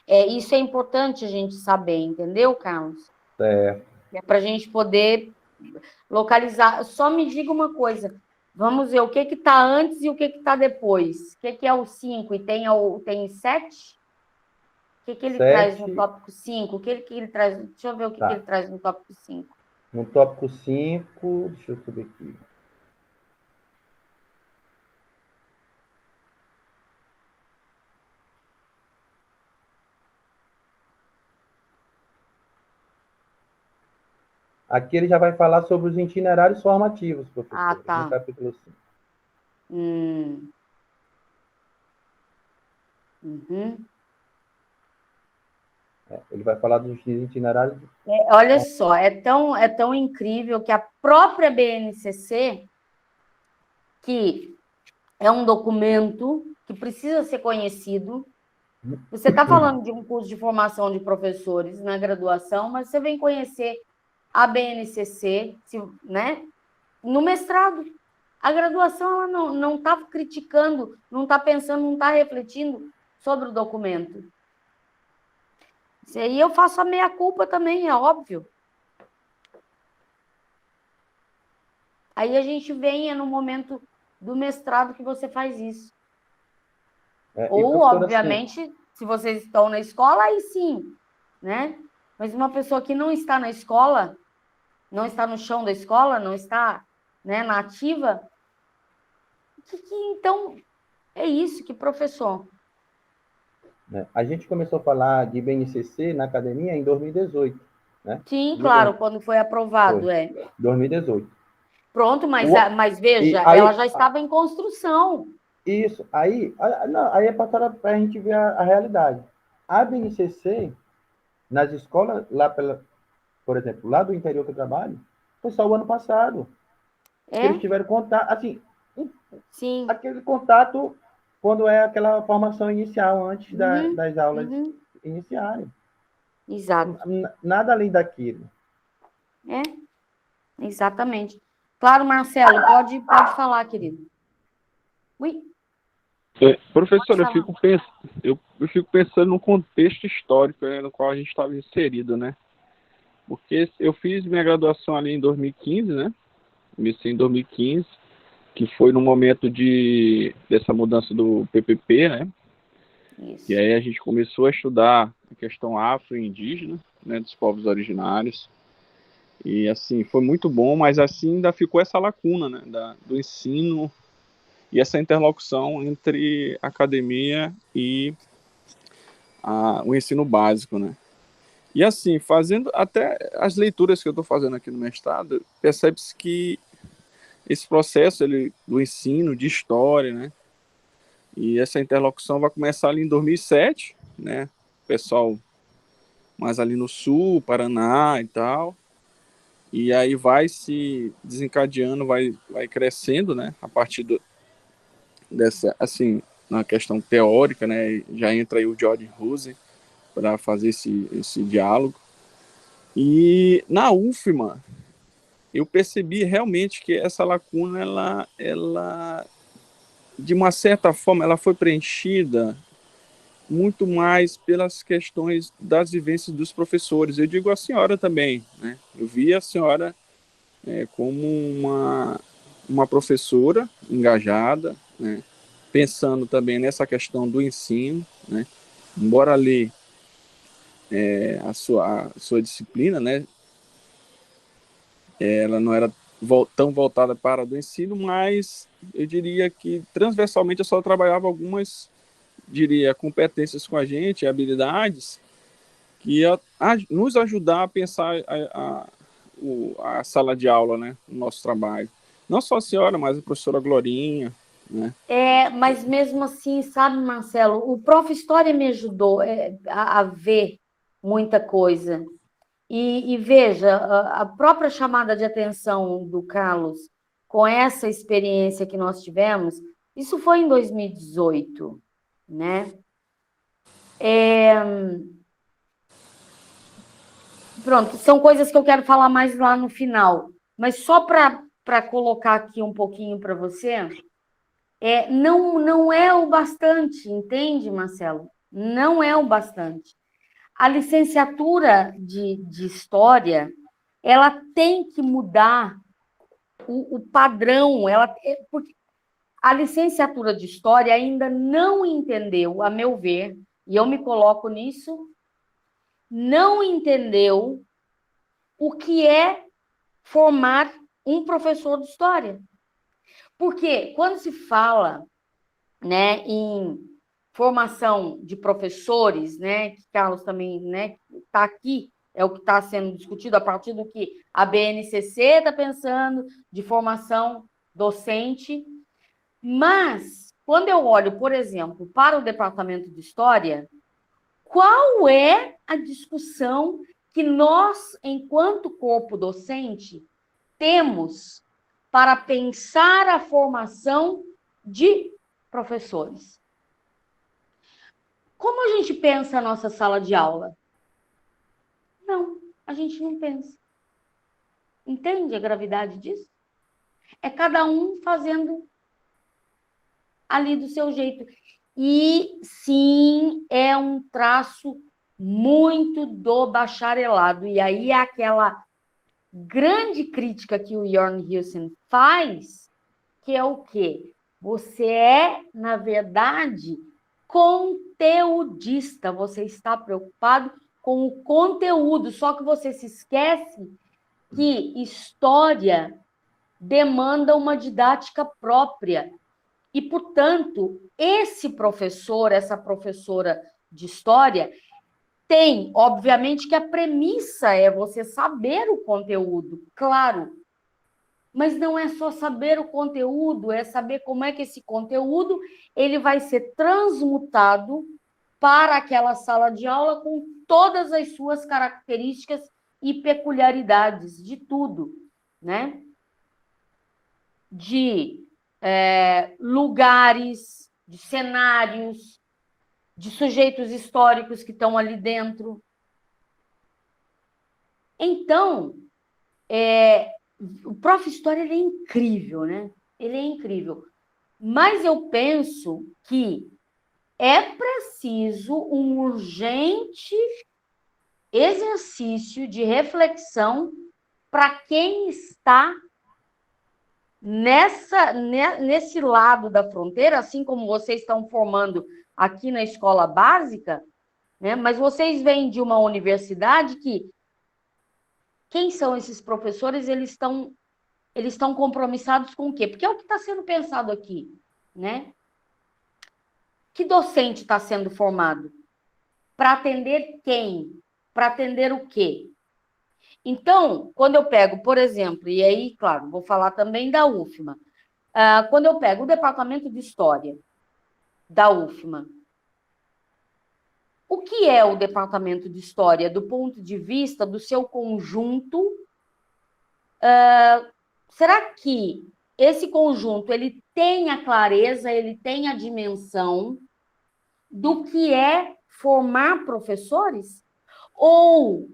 Isso é importante a gente saber, entendeu, Carlos? Certo. É para a gente poder localizar. Só me diga uma coisa. Vamos ver o que está antes e o que está depois. O que é o 5 e tem 7? O que ele traz no 7, tópico 5? O que ele traz? Deixa eu ver o que ele tá. traz no tópico 5. No tópico 5, deixa eu subir aqui. Aqui ele já vai falar sobre os itinerários formativos, Ah, professor, no tá. capítulo 5. Uhum. Ele vai falar dos itinerários. Olha só, é tão incrível que a própria BNCC, que é um documento que precisa ser conhecido. Você está falando de um curso de formação de professores na graduação, mas você vem conhecer a BNCC, né? No mestrado. A graduação ela não está criticando, não está pensando, não está refletindo sobre o documento. Isso aí eu faço a meia-culpa também, é óbvio. Aí a gente vem no momento do mestrado que você faz isso. E Ou, professora, assim, obviamente, se vocês estão na escola, aí sim, né? Mas uma pessoa que não está na escola, não está no chão da escola, não está, né, na ativa, então é isso, que professor. né, a gente começou a falar de BNCC na academia em 2018, né? Sim, claro, quando foi aprovado, Foi, 2018. Pronto, mas veja, aí, ela já estava em construção. Isso, aí é para a gente ver a realidade. A BNCC, nas escolas, por exemplo, lá do interior que eu trabalho, foi só o ano passado que eles tiveram contato, assim, Sim. aquele contato quando é aquela formação inicial, antes das aulas iniciarem. Exato. Nada além daquilo. Exatamente. Claro, Marcelo, pode falar, querido. Ui. Professor, eu fico pensando no contexto histórico, no qual a gente estava inserido, né? Porque eu fiz minha graduação ali em 2015, né? Comecei em 2015, que foi no momento dessa mudança do PPP, né? Isso. E aí a gente começou a estudar a questão afro-indígena, né, dos povos originários. E assim, foi muito bom, mas assim ainda ficou essa lacuna, né, do ensino e essa interlocução entre a academia e o ensino básico, né? E assim, fazendo até as leituras que eu estou fazendo aqui no mestrado, percebe-se que esse processo do ensino de história, né? E essa interlocução vai começar ali em 2007, né? O pessoal mais ali no sul, Paraná e tal. E aí vai se desencadeando, vai crescendo, né? A partir dessa, assim, na questão teórica, né? Já entra aí o George Husen para fazer esse diálogo. E na UFMA, eu percebi realmente que essa lacuna, ela de uma certa forma, ela foi preenchida muito mais pelas questões das vivências dos professores. Eu digo a senhora também, né? Eu vi a senhora como uma professora engajada, né? Pensando também nessa questão do ensino, né? Embora ali a sua disciplina, né? Ela não era tão voltada para a do ensino, mas eu diria que transversalmente eu só trabalhava algumas, diria, competências com a gente, habilidades, que ia nos ajudar a pensar a sala de aula, né, no nosso trabalho. Não só a senhora, mas a professora Glorinha, né? Mas mesmo assim, sabe, Marcelo, o Prof. História me ajudou a ver muita coisa. E veja, a própria chamada de atenção do Carlos, com essa experiência que nós tivemos, isso foi em 2018, né? Pronto, são coisas que eu quero falar mais lá no final, mas só para colocar aqui um pouquinho para você, não é o bastante, entende, Marcelo? Não é o bastante. A licenciatura de História, ela tem que mudar o padrão, porque a licenciatura de História ainda não entendeu, a meu ver, e eu me coloco nisso, não entendeu o que é formar um professor de História. Porque quando se fala, né, em formação de professores, né, que Carlos também, né, está aqui, é o que está sendo discutido a partir do que a BNCC está pensando de formação docente. Mas, quando eu olho, por exemplo, para o departamento de História, qual é a discussão que nós, enquanto corpo docente, temos para pensar a formação de professores? Como a gente pensa a nossa sala de aula? Não, a gente não pensa. Entende a gravidade disso? É cada um fazendo ali do seu jeito. E, sim, é um traço muito do bacharelado. E aí é aquela grande crítica que o Jörn Hilsen faz, que é o quê? Você é, na verdade, conteudista. Você está preocupado com o conteúdo, só que você se esquece que história demanda uma didática própria. E, portanto, esse professor, essa professora de história, tem, obviamente, que a premissa é você saber o conteúdo, claro, Mas não é só saber o conteúdo, é saber como é que esse conteúdo ele vai ser transmutado para aquela sala de aula com todas as suas características e peculiaridades de tudo, né? De lugares, de cenários, de sujeitos históricos que estão ali dentro. Então, o Prof. História ele é incrível, né? Ele é incrível. Mas eu penso que é preciso um urgente exercício de reflexão para quem está nesse lado da fronteira, assim como vocês estão formando aqui na escola básica, né? Mas vocês vêm de uma universidade que quem são esses professores? Eles estão compromissados com o quê? Porque é o que está sendo pensado aqui, né? Que docente está sendo formado? Para atender quem? Para atender o quê? Então, quando eu pego, por exemplo, e aí, claro, vou falar também da UFMA. Quando eu pego o Departamento de História da UFMA, o que é o Departamento de História do ponto de vista do seu conjunto? Será que esse conjunto ele tem a clareza, ele tem a dimensão do que é formar professores? Ou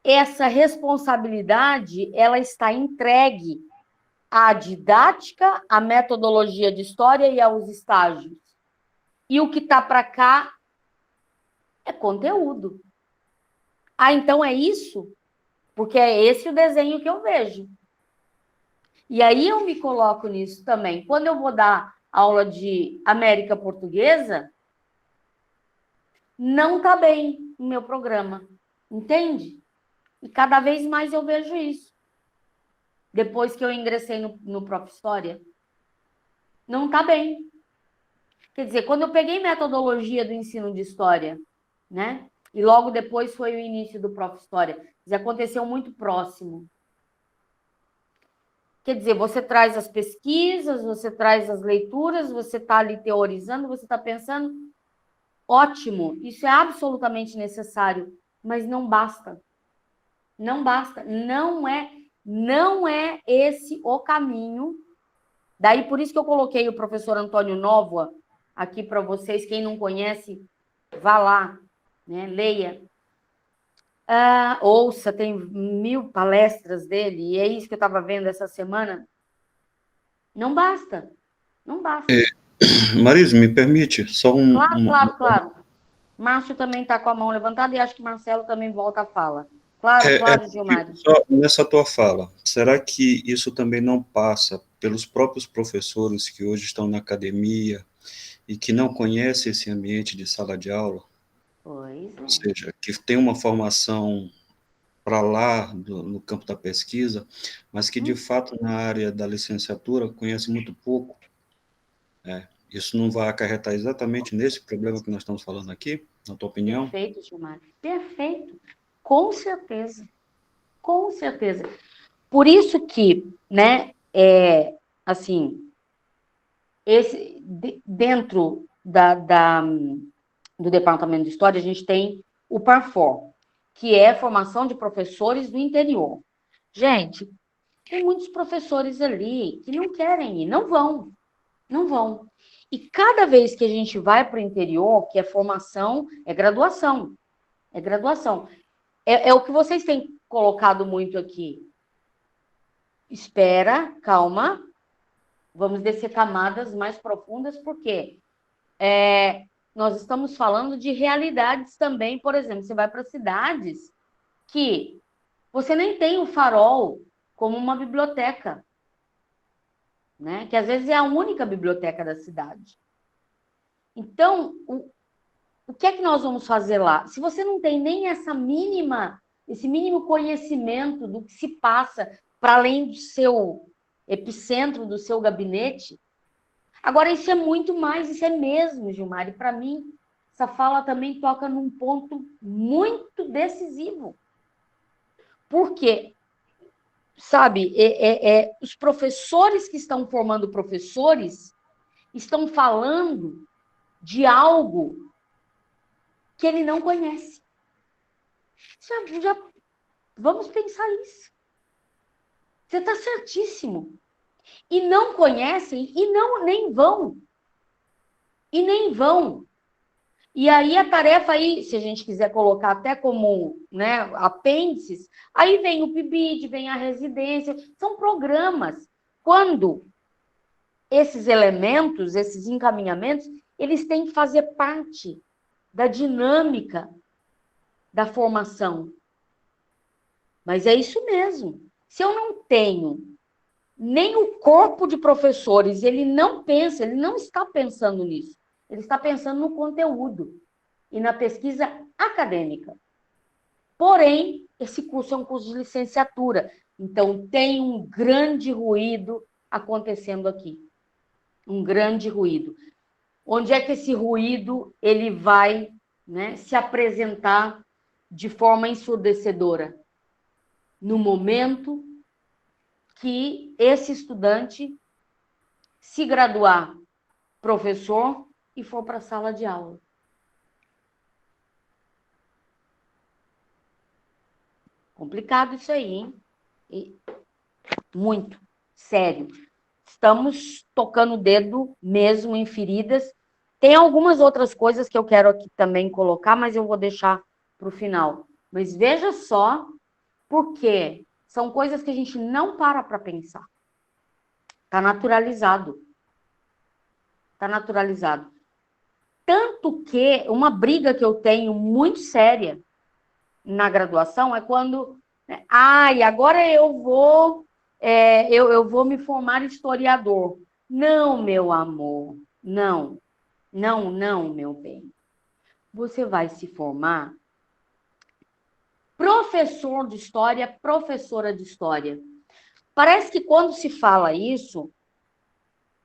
essa responsabilidade ela está entregue à didática, à metodologia de história e aos estágios? E o que está para cá é conteúdo. Então é isso? Porque é esse o desenho que eu vejo. E aí eu me coloco nisso também. Quando eu vou dar aula de América Portuguesa, não está bem no meu programa. Entende? E cada vez mais eu vejo isso. Depois que eu ingressei no Prof. História, não está bem. Quer dizer, quando eu peguei metodologia do ensino de História, né? E logo depois foi o início do Prof. História. Isso aconteceu muito próximo. Quer dizer, você traz as pesquisas, você traz as leituras, você está ali teorizando, você está pensando, ótimo, isso é absolutamente necessário, mas não basta. Não basta, não é esse o caminho. Daí, por isso que eu coloquei o professor Antônio Nóvoa aqui para vocês. Quem não conhece, vá lá, né? Leia. Ouça, tem 1000 palestras dele, e é isso que eu estava vendo essa semana. Não basta, não basta. Marisa, me permite só Claro. Márcio também está com a mão levantada e acho que Marcelo também volta a fala. Claro, Gilmar. Só nessa tua fala, será que isso também não passa pelos próprios professores que hoje estão na academia e que não conhecem esse ambiente de sala de aula? Pois é. Ou seja, que tem uma formação para lá no campo da pesquisa, mas que de fato na área da licenciatura conhece muito pouco. Isso não vai acarretar exatamente nesse problema que nós estamos falando aqui, na tua opinião? Perfeito, Gilmar. Perfeito. Com certeza. Com certeza. Por isso que, né, assim, dentro do Departamento de História, a gente tem o PARFOR, que é a formação de professores do interior. Gente, tem muitos professores ali que não querem ir, não vão. E cada vez que a gente vai para o interior, que é formação, é graduação. É o que vocês têm colocado muito aqui. Espera, calma, vamos descer camadas mais profundas, porque nós estamos falando de realidades também. Por exemplo, você vai para cidades que você nem tem o farol como uma biblioteca, né? Que às vezes é a única biblioteca da cidade. Então, o que é que nós vamos fazer lá? Se você não tem nem esse mínimo conhecimento do que se passa para além do seu epicentro, do seu gabinete. Agora, isso é muito mais, isso é mesmo, Gilmar. E para mim, essa fala também toca num ponto muito decisivo. Por quê? sabe, os professores que estão formando professores estão falando de algo que ele não conhece. Vamos pensar isso. Você está certíssimo. E não conhecem, e nem vão. E nem vão. E aí a tarefa aí, se a gente quiser colocar até como, né, apêndices, aí vem o PIBID, vem a residência, são programas. Quando esses elementos, esses encaminhamentos, eles têm que fazer parte da dinâmica da formação. Mas é isso mesmo. Se eu não tenho nem o corpo de professores, ele não está pensando nisso. Ele está pensando no conteúdo e na pesquisa acadêmica. Porém, esse curso é um curso de licenciatura. Então, tem um grande ruído acontecendo aqui. Um grande ruído. Onde é que esse ruído ele vai, né, se apresentar de forma ensurdecedora? No momento que esse estudante se graduar professor e for para a sala de aula. Complicado isso aí, hein? Muito sério. Estamos tocando o dedo mesmo em feridas. Tem algumas outras coisas que eu quero aqui também colocar, mas eu vou deixar para o final. Mas veja só, porque são coisas que a gente não para pensar. Está naturalizado. Está naturalizado. Tanto que uma briga que eu tenho muito séria na graduação é quando... agora eu vou me formar historiador. Não, meu amor. Não. Não, não, meu bem. Você vai se formar professor de história, professora de história. Parece que quando se fala isso,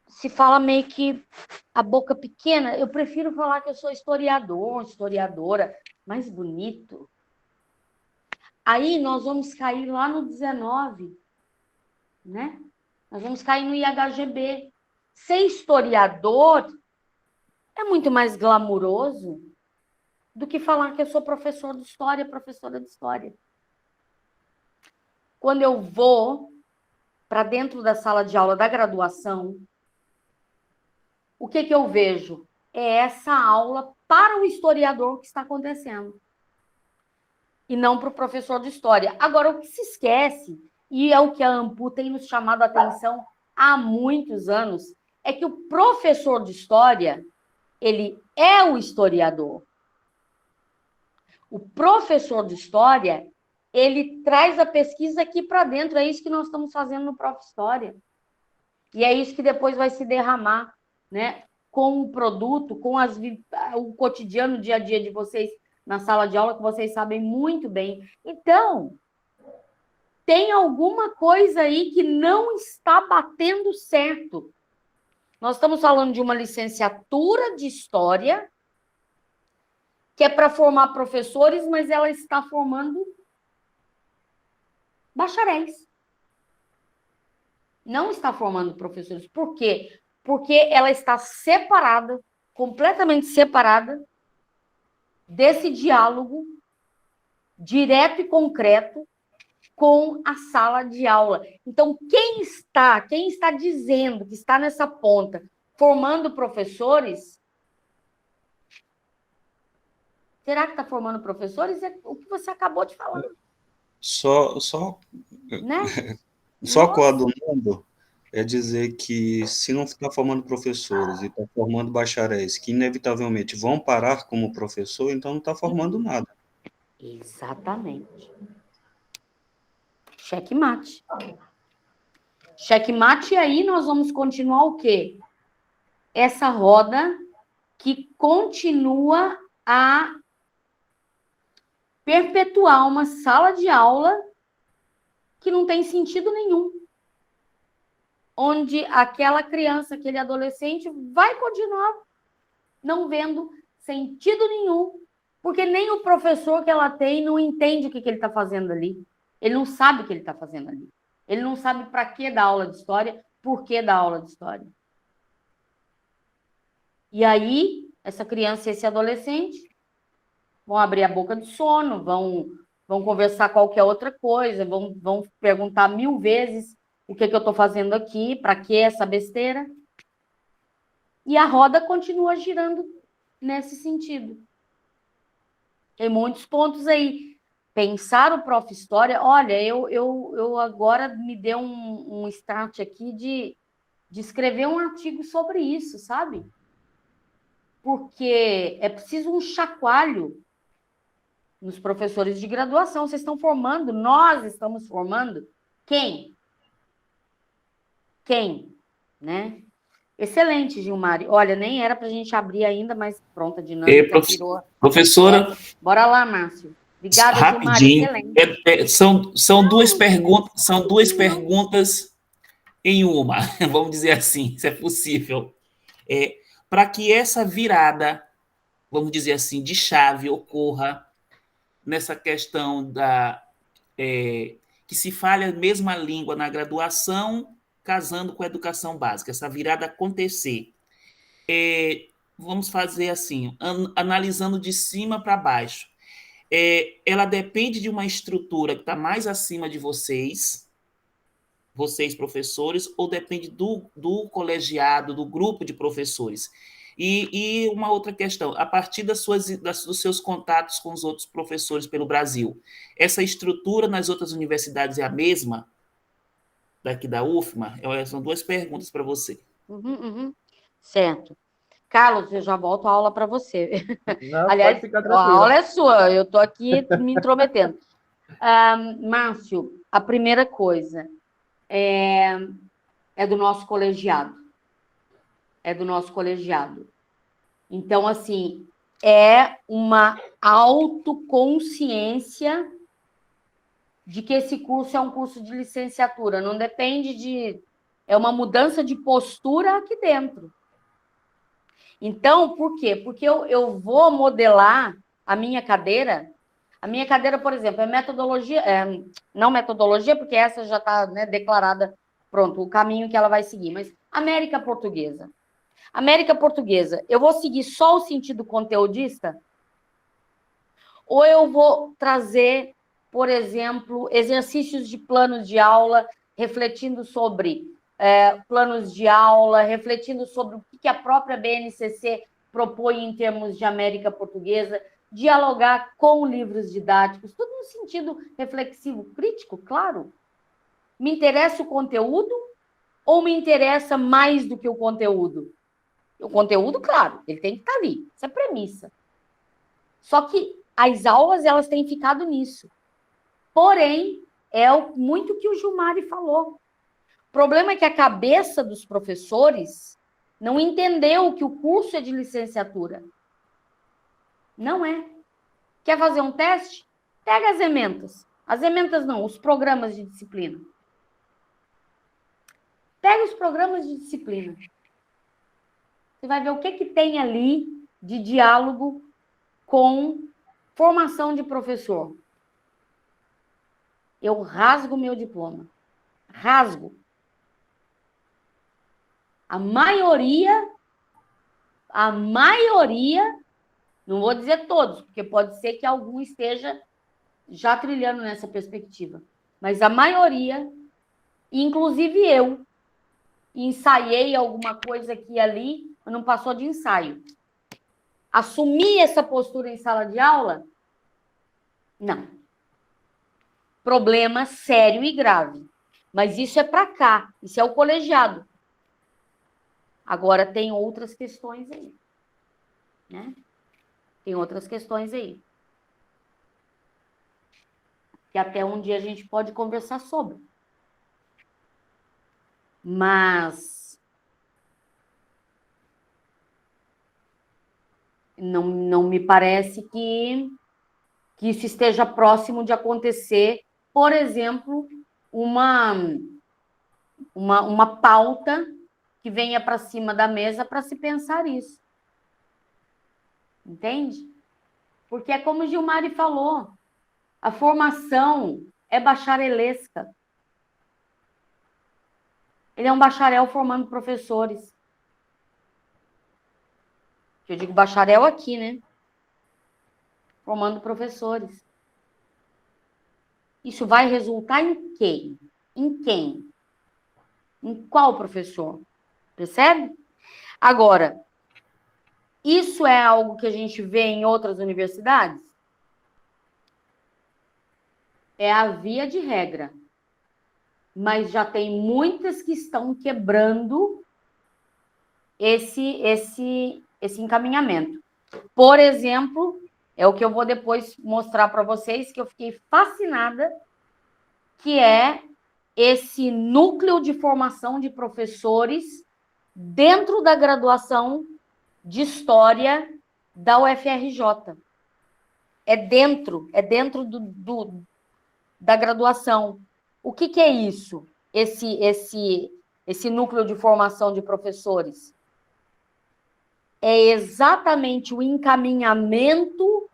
se fala meio que a boca pequena. Eu prefiro falar que eu sou historiador, historiadora, mais bonito. Aí nós vamos cair lá no 19, né? Nós vamos cair no IHGB. Ser historiador é muito mais glamuroso do que falar que eu sou professor de história, professora de história. Quando eu vou para dentro da sala de aula da graduação, o que eu vejo? É essa aula para o historiador que está acontecendo. E não para o professor de história. Agora, o que se esquece, e é o que a AMPU tem nos chamado a atenção há muitos anos, é que o professor de história, ele é o historiador. O professor de história, ele traz a pesquisa aqui para dentro. É isso que nós estamos fazendo no Prof. História. E é isso que depois vai se derramar, né, com o produto, com o cotidiano, o dia a dia de vocês na sala de aula, que vocês sabem muito bem. Então, tem alguma coisa aí que não está batendo certo. Nós estamos falando de uma licenciatura de História, que é para formar professores, mas ela está formando bacharéis. Não está formando professores. Por quê? Porque ela está separada, completamente separada, desse diálogo direto e concreto com a sala de aula. Então, quem está dizendo que está nessa ponta, formando professores, será que está formando professores? É o que você acabou de falar. Né? Só coadunando é dizer que se não está formando professores e está formando bacharéis que inevitavelmente vão parar como professor, então não está formando nada. Exatamente. Checkmate. Checkmate, e aí nós vamos continuar o quê? Essa roda que continua a perpetuar uma sala de aula que não tem sentido nenhum. Onde aquela criança, aquele adolescente vai continuar não vendo sentido nenhum, porque nem o professor que ela tem não entende o que ele está fazendo ali. Ele não sabe o que ele está fazendo ali. Ele não sabe para que dar aula de história, por que dar aula de história. E aí, essa criança e esse adolescente vão abrir a boca de sono, vão conversar qualquer outra coisa, vão perguntar 1000 vezes o que eu estou fazendo aqui, para que essa besteira. E a roda continua girando nesse sentido. Tem muitos pontos aí. Pensar o Prof. História, olha, eu agora me deu um start aqui de escrever um artigo sobre isso, sabe? Porque é preciso um chacoalho nos professores de graduação. Vocês estão formando, nós estamos formando. Quem? Né? Excelente, Gilmar. Olha, nem era para a gente abrir ainda, mas pronto, a dinâmica virou. Professora. Bora lá, Márcio. Obrigada, rapidinho. Gilmar. Excelente. São duas perguntas em uma, vamos dizer assim, se é possível. Para que essa virada, vamos dizer assim, de chave ocorra nessa questão que se fale a mesma língua na graduação, casando com a educação básica, essa virada acontecer. Vamos fazer assim, analisando de cima para baixo. Ela depende de uma estrutura que está mais acima de vocês, professores, ou depende do colegiado, do grupo de professores? E uma outra questão, a partir dos seus contatos com os outros professores pelo Brasil, essa estrutura nas outras universidades é a mesma daqui da UFMA? São duas perguntas para você. Certo. Carlos, eu já volto a aula para você. Não, aliás, pode ficar a tranquila. aula é sua, eu estou aqui me intrometendo. Márcio, a primeira coisa é do nosso colegiado. Então, assim, é uma autoconsciência de que esse curso é um curso de licenciatura. Não depende de... É uma mudança de postura aqui dentro. Então, por quê? Porque eu vou modelar a minha cadeira. A minha cadeira, por exemplo, é metodologia... não metodologia, porque essa já está, né, declarada, pronto, o caminho que ela vai seguir. Mas América Portuguesa. América Portuguesa, eu vou seguir só o sentido conteudista? Ou eu vou trazer, por exemplo, exercícios de planos de aula, refletindo sobre planos de aula, refletindo sobre o que a própria BNCC propõe em termos de América Portuguesa, dialogar com livros didáticos, tudo no sentido reflexivo, crítico, claro. Me interessa o conteúdo ou me interessa mais do que o conteúdo? O conteúdo, claro, ele tem que estar ali. Isso é premissa. Só que as aulas, elas têm ficado nisso. Porém, muito o que o Gilmar falou. O problema é que a cabeça dos professores não entendeu que o curso é de licenciatura. Não é. Quer fazer um teste? Pega as ementas. As ementas não, os programas de disciplina. Pega os programas de disciplina. Você vai ver o que tem ali de diálogo com formação de professor. Eu rasgo meu diploma. Rasgo. A maioria, não vou dizer todos, porque pode ser que algum esteja já trilhando nessa perspectiva, mas a maioria, inclusive eu, ensaiei alguma coisa aqui e ali, mas não passou de ensaio. Assumir essa postura em sala de aula? Não. Problema sério e grave. Mas isso é para cá, isso é o colegiado. Agora tem outras questões aí. Né? Tem outras questões aí. Que até um dia a gente pode conversar sobre. Mas não me parece que isso esteja próximo de acontecer, por exemplo, uma pauta que venha para cima da mesa para se pensar isso. Entende? Porque é como o Gilmar falou, a formação é bacharelesca. Ele é um bacharel formando professores. Eu digo bacharel aqui, né? Formando professores. Isso vai resultar em quem? Em quem? Em qual professor? Percebe? Agora, isso é algo que a gente vê em outras universidades? É a via de regra. Mas já tem muitas que estão quebrando esse encaminhamento. Por exemplo, é o que eu vou depois mostrar para vocês, que eu fiquei fascinada, que é esse núcleo de formação de professores dentro da graduação de História da UFRJ. É dentro da graduação. O que é isso? Esse núcleo de formação de professores? É exatamente o encaminhamento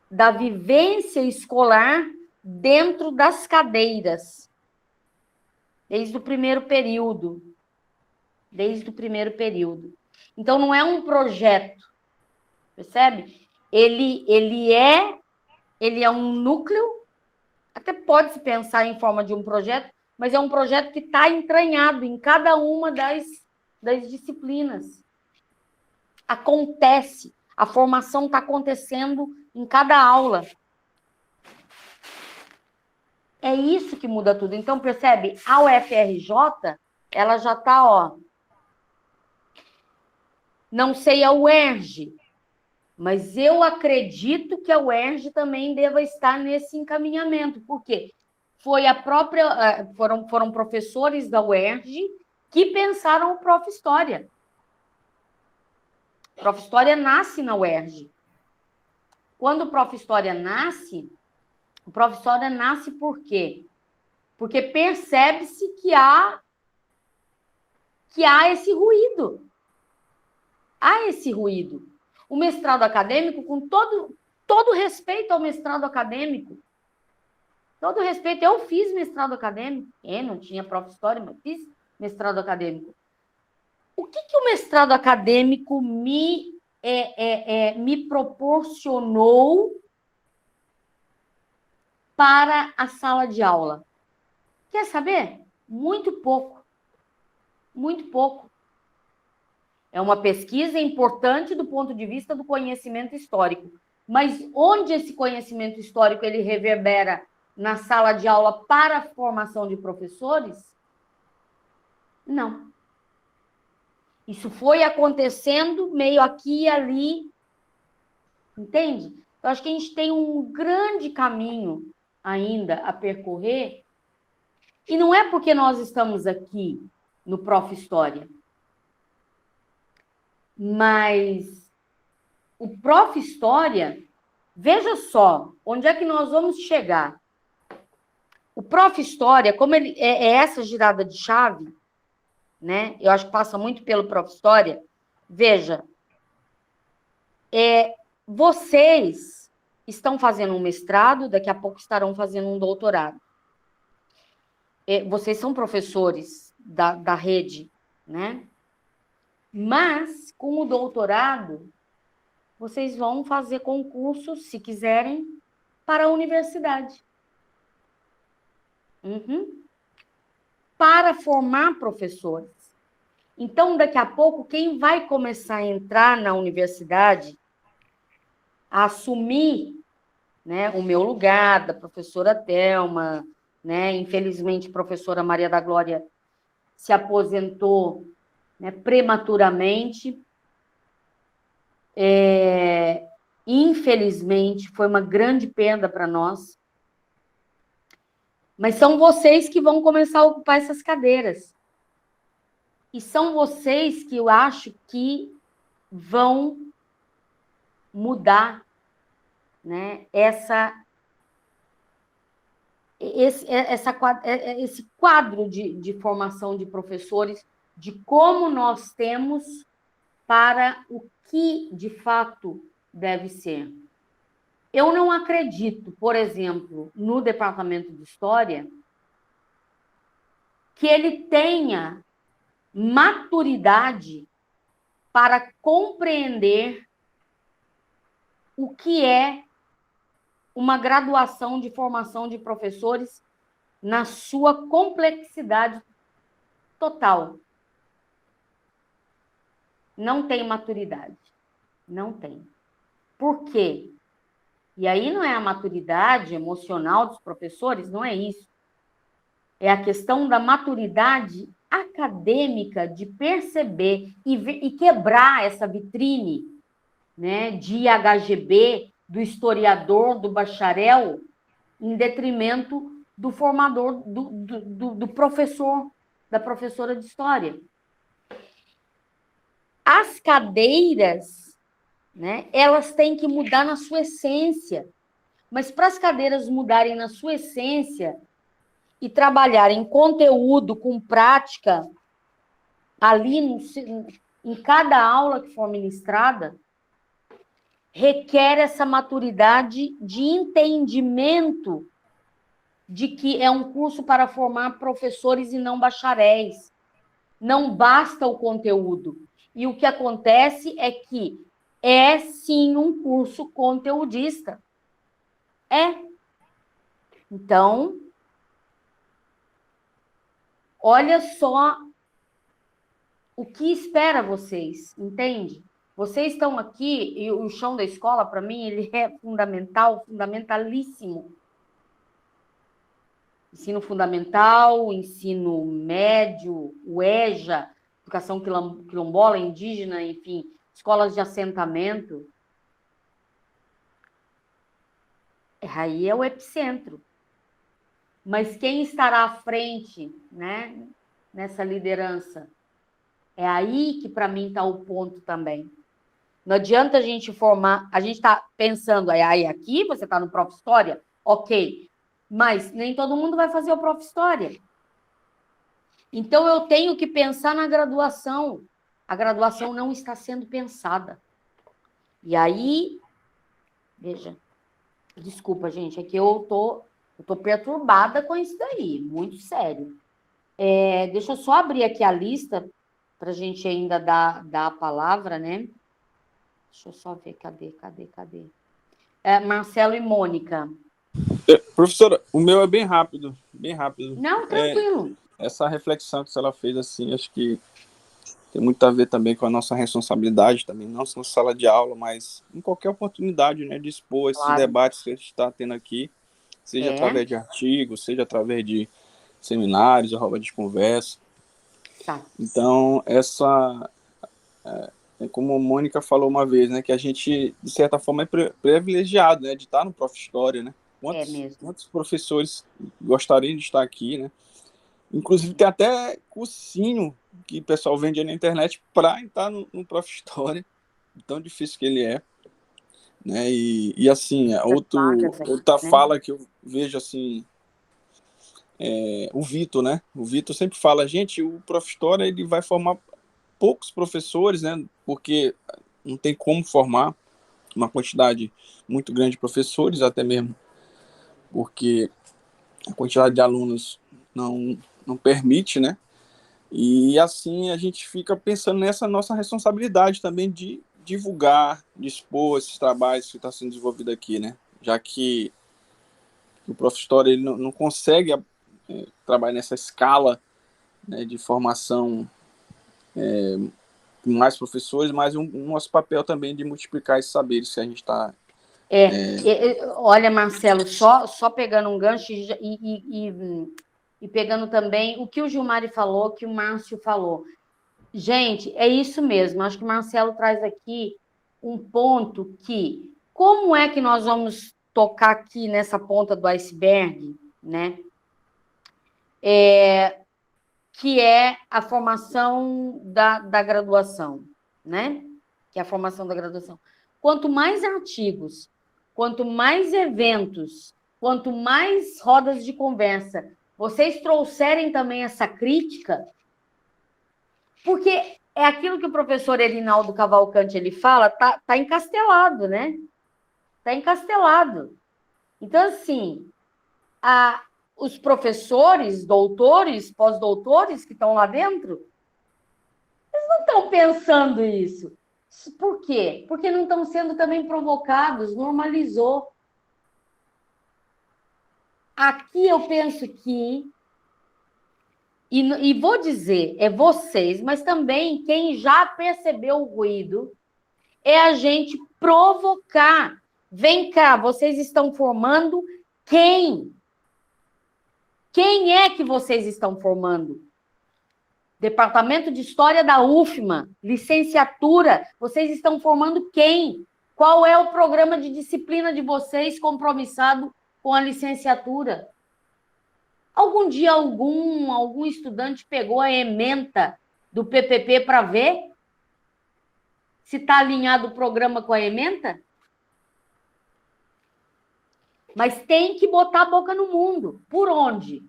da vivência escolar dentro das cadeiras, desde o primeiro período. Então, não é um projeto, percebe? Ele é um núcleo, até pode se pensar em forma de um projeto, mas é um projeto que está entranhado em cada uma das disciplinas. Acontece, a formação está acontecendo em cada aula. É isso que muda tudo. Então, percebe? A UFRJ, ela já está, ó. Não sei a UERJ, mas eu acredito que a UERJ também deva estar nesse encaminhamento. Por quê? Foram professores da UERJ que pensaram o Prof. História. O Prof. História nasce na UERJ. Quando o Prof. História nasce por quê? Porque percebe-se que há esse ruído. Há esse ruído. O mestrado acadêmico, com todo respeito ao mestrado acadêmico, todo respeito, eu fiz mestrado acadêmico, não tinha Prof. História, mas fiz mestrado acadêmico. O que o mestrado acadêmico me proporcionou para a sala de aula? Quer saber? Muito pouco. Muito pouco. É uma pesquisa importante do ponto de vista do conhecimento histórico. Mas onde esse conhecimento histórico ele reverbera na sala de aula para a formação de professores? Não. Isso foi acontecendo meio aqui e ali. Entende? Eu acho que a gente tem um grande caminho ainda a percorrer. E não é porque nós estamos aqui no Prof. História. Mas o Prof. História, veja só, onde é que nós vamos chegar? O Prof. História, como ele é essa girada de chave, né? Eu acho que passa muito pelo Prof. História. Veja, vocês estão fazendo um mestrado, daqui a pouco estarão fazendo um doutorado. Vocês são professores da rede, né? Mas, com o doutorado, vocês vão fazer concursos, se quiserem, para a universidade. Para formar professores. Então, daqui a pouco, quem vai começar a entrar na universidade, a assumir, né, o meu lugar, da professora Thelma, né? Infelizmente, a professora Maria da Glória se aposentou, né, prematuramente. Infelizmente, foi uma grande perda para nós. Mas são vocês que vão começar a ocupar essas cadeiras. E são vocês que eu acho que vão mudar, né, esse quadro de formação de professores, de como nós temos para o que, de fato, deve ser. Eu não acredito, por exemplo, no Departamento de História, que ele tenha maturidade para compreender o que é uma graduação de formação de professores na sua complexidade total. Não tem maturidade. Não tem. Por quê? E aí não é a maturidade emocional dos professores, não é isso. É a questão da maturidade acadêmica de perceber e quebrar essa vitrine, né, de IHGB, do historiador, do bacharel, em detrimento do formador, do professor, da professora de história. As cadeiras, né, elas têm que mudar na sua essência. Mas para as cadeiras mudarem na sua essência e trabalharem conteúdo com prática ali em cada aula que for ministrada, requer essa maturidade de entendimento de que é um curso para formar professores e não bacharéis. Não basta o conteúdo. E o que acontece é que é, sim, um curso conteudista. É. Então, olha só o que espera vocês, entende? Vocês estão aqui, e o chão da escola, para mim, ele é fundamental, fundamentalíssimo. Ensino fundamental, ensino médio, o EJA, educação quilombola, indígena, enfim, escolas de assentamento. Aí é o epicentro. Mas quem estará à frente, né, nessa liderança? É aí que, para mim, está o ponto também. Não adianta a gente formar... A gente está pensando, aí aqui você está no Prof. História, ok, mas nem todo mundo vai fazer o Prof. História. Então, eu tenho que pensar na graduação. A graduação não está sendo pensada. E aí, veja, desculpa, gente, é que eu tô perturbada com isso daí, muito sério. Deixa eu só abrir aqui a lista para a gente ainda dar a palavra, né? Deixa eu só ver, cadê? Marcelo e Mônica. Professora, o meu é bem rápido, bem rápido. Não, tranquilo. Essa reflexão que ela fez, assim, acho que tem muito a ver também com a nossa responsabilidade também, não só na sala de aula, mas em qualquer oportunidade, né, de expor esses debates que a gente está tendo aqui, seja através de artigos, seja através de seminários, rodas de conversa. Tá. Então, como a Mônica falou uma vez, né, que a gente, de certa forma, é privilegiado, né, de estar no Prof. História, né? Quantos professores gostariam de estar aqui, né? Inclusive, tem até cursinho que o pessoal vende na internet para entrar no Prof. História, tão difícil que ele é. Né? E assim, outra fala que eu vejo, assim, o Vitor, né? O Vitor sempre fala, gente, o Prof. História ele vai formar poucos professores, né? Porque não tem como formar uma quantidade muito grande de professores, até mesmo porque a quantidade de alunos não permite, né? E assim a gente fica pensando nessa nossa responsabilidade também de divulgar, de expor esses trabalhos que estão sendo desenvolvidos aqui, né? Já que o Prof. História ele não consegue trabalhar nessa escala, né, de formação com mais professores, mas nosso papel também de multiplicar esses saberes que a gente está... Olha, Marcelo, só pegando um gancho e pegando também o que o Gilmari falou, que o Márcio falou. Gente, é isso mesmo. Acho que o Marcelo traz aqui um ponto que... Como é que nós vamos tocar aqui nessa ponta do iceberg, né? Que é a formação da graduação, né? Que é a formação da graduação. Quanto mais artigos, quanto mais eventos, quanto mais rodas de conversa, vocês trouxerem também essa crítica, porque é aquilo que o professor Erinaldo Cavalcante ele fala, tá encastelado, né? Tá encastelado. Então, assim, os professores, doutores, pós-doutores que estão lá dentro, eles não estão pensando isso. Por quê? Porque não estão sendo também provocados, normalizou. Aqui eu penso que, e vou dizer, é vocês, mas também quem já percebeu o ruído, é a gente provocar. Vem cá, vocês estão formando quem? Quem é que vocês estão formando? Departamento de História da UFMA, licenciatura, vocês estão formando quem? Qual é o programa de disciplina de vocês compromissado com a licenciatura? Algum dia algum estudante pegou a ementa do PPP para ver se está alinhado o programa com a ementa? Mas tem que botar a boca no mundo. Por onde?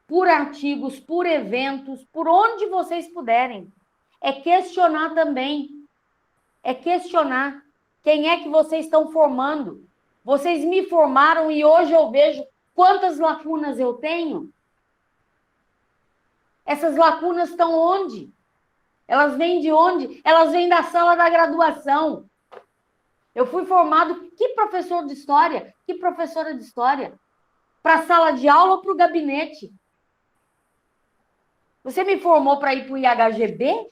Por artigos, por eventos, por onde vocês puderem. É questionar também. É questionar quem é que vocês estão formando. Vocês me formaram e hoje eu vejo quantas lacunas eu tenho. Essas lacunas estão onde? Elas vêm de onde? Elas vêm da sala da graduação. Eu fui formado, que professor de história? Que professora de história? Para a sala de aula ou para o gabinete? Você me formou para ir para o IHGB?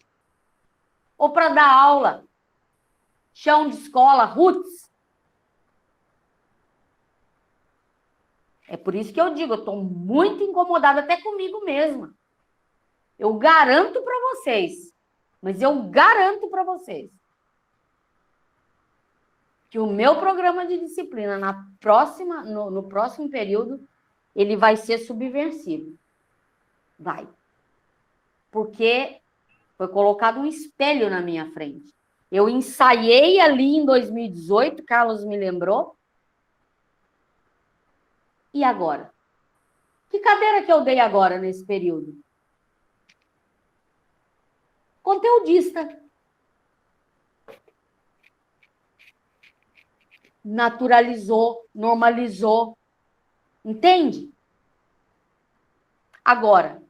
Ou para dar aula? Chão de escola, roots? É por isso que eu digo, eu estou muito incomodada até comigo mesma. Eu garanto para vocês, mas eu garanto para vocês que o meu programa de disciplina no próximo período, ele vai ser subversivo. Vai. Porque foi colocado um espelho na minha frente. Eu ensaiei ali em 2018, Carlos me lembrou. E agora? Que cadeira que eu dei agora nesse período? Conteudista. Naturalizou, normalizou. Entende? Agora,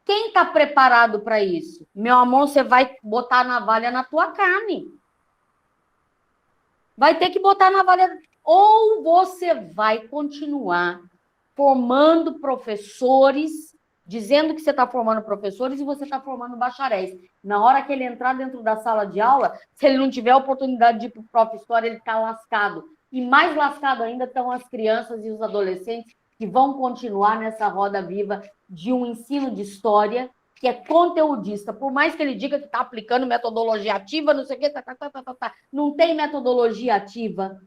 quem está preparado para isso? Meu amor, você vai botar a navalha na tua carne. Vai ter que botar a navalha. Ou você vai continuar formando professores, dizendo que você está formando professores e você está formando bacharéis. Na hora que ele entrar dentro da sala de aula, se ele não tiver a oportunidade de ir para o Prof. História, ele está lascado. E mais lascado ainda estão as crianças e os adolescentes que vão continuar nessa roda viva de um ensino de história que é conteudista. Por mais que ele diga que está aplicando metodologia ativa, não sei o quê, não tem metodologia ativa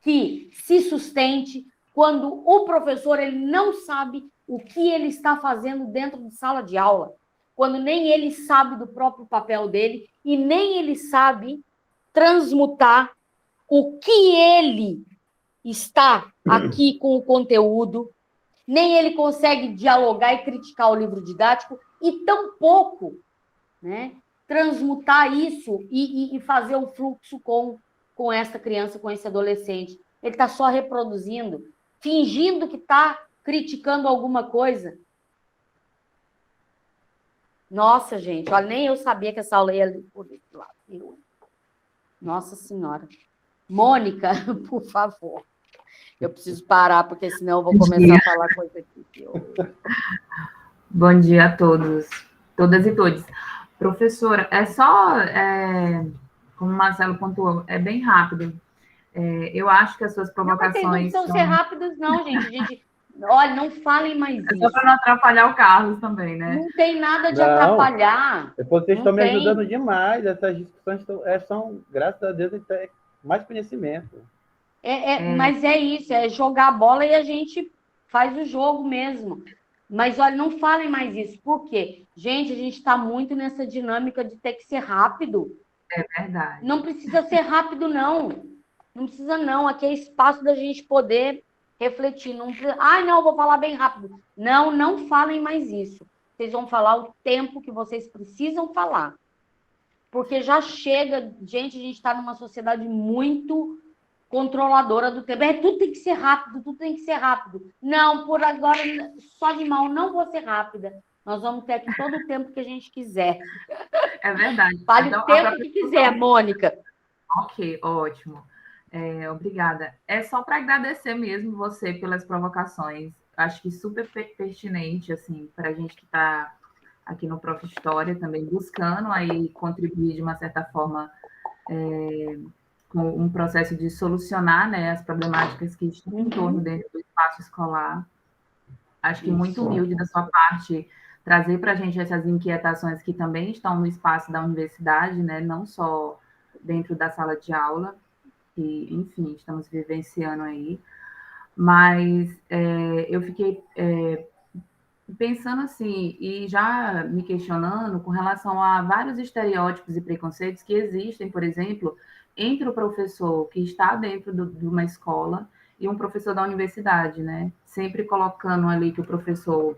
que se sustente quando o professor ele não sabe o que ele está fazendo dentro de sala de aula, quando nem ele sabe do próprio papel dele e nem ele sabe transmutar o que ele está aqui com o conteúdo, nem ele consegue dialogar e criticar o livro didático e tampouco, né, transmutar isso e fazer o fluxo com essa criança, com esse adolescente. Ele está só reproduzindo, fingindo que está criticando alguma coisa. Nossa, gente, olha, nem eu sabia que essa aula ia ali por esse lado. Nossa Senhora. Mônica, por favor. Eu preciso parar, porque senão eu vou começar a falar coisa aqui. Bom dia a todos, todas e todos. Professora, como o Marcelo pontuou, é bem rápido. Eu acho que as suas provocações... Não precisam ser rápidas, não, gente. Olha, não falem mais isso. Só para não atrapalhar o Carlos também, né? Não tem nada de atrapalhar. Vocês estão me ajudando demais. Essas discussões são, graças a Deus, mais conhecimento. Mas é isso, é jogar a bola e a gente faz o jogo mesmo. Mas, olha, não falem mais isso. Por quê? Gente, a gente está muito nessa dinâmica de ter que ser rápido. É verdade. Não precisa ser rápido, não. Não precisa, não. Aqui é espaço da gente poder refletir. Não precisa... não, vou falar bem rápido. Não, não falem mais isso. Vocês vão falar o tempo que vocês precisam falar. Porque já chega... Gente, a gente está numa sociedade muito controladora do tempo. Tudo tem que ser rápido, tudo tem que ser rápido. Não, por agora, só de mal, não vou ser rápida. Nós vamos ter aqui todo o tempo que a gente quiser. É verdade. Fale Então, o tempo que quiser, Mônica. Ok, ótimo. Obrigada. É só para agradecer mesmo você pelas provocações. Acho que super pertinente, assim, para a gente que está aqui no Prof. História também buscando aí contribuir de uma certa forma com um processo de solucionar, né, as problemáticas que estão em torno dentro do espaço escolar. Acho que muito humilde da sua parte trazer para a gente essas inquietações que também estão no espaço da universidade, né, não só dentro da sala de aula, que, enfim, estamos vivenciando aí, mas eu fiquei pensando assim, e já me questionando com relação a vários estereótipos e preconceitos que existem, por exemplo, entre o professor que está dentro de uma escola e um professor da universidade, né? Sempre colocando ali que o professor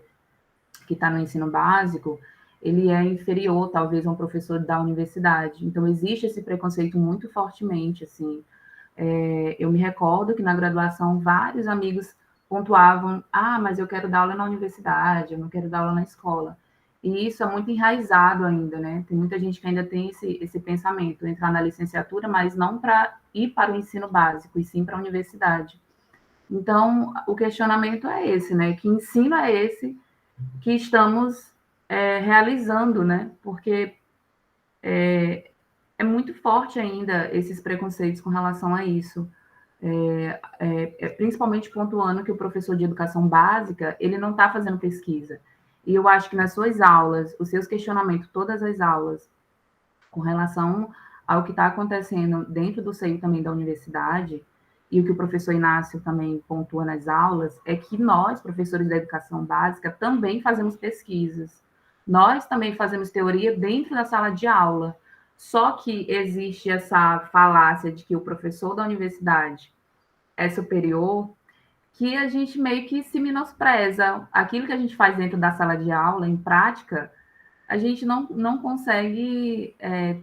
que está no ensino básico, ele é inferior, talvez, a um professor da universidade. Então, existe esse preconceito muito fortemente, assim. Eu me recordo que na graduação vários amigos pontuavam: mas eu quero dar aula na universidade, eu não quero dar aula na escola. E isso é muito enraizado ainda, né? Tem muita gente que ainda tem esse pensamento, entrar na licenciatura, mas não para ir para o ensino básico, e sim para a universidade. Então, o questionamento é esse, né? Que ensino é esse que estamos realizando, né? Porque é muito forte ainda esses preconceitos com relação a isso. Principalmente pontuando que o professor de educação básica, ele não está fazendo pesquisa. E eu acho que nas suas aulas, os seus questionamentos, todas as aulas, com relação ao que está acontecendo dentro do seio também da universidade, e o que o professor Inácio também pontua nas aulas, é que nós, professores da educação básica, também fazemos pesquisas. Nós também fazemos teoria dentro da sala de aula. Só que existe essa falácia de que o professor da universidade é superior, que a gente meio que se menospreza. Aquilo que a gente faz dentro da sala de aula, em prática, a gente não consegue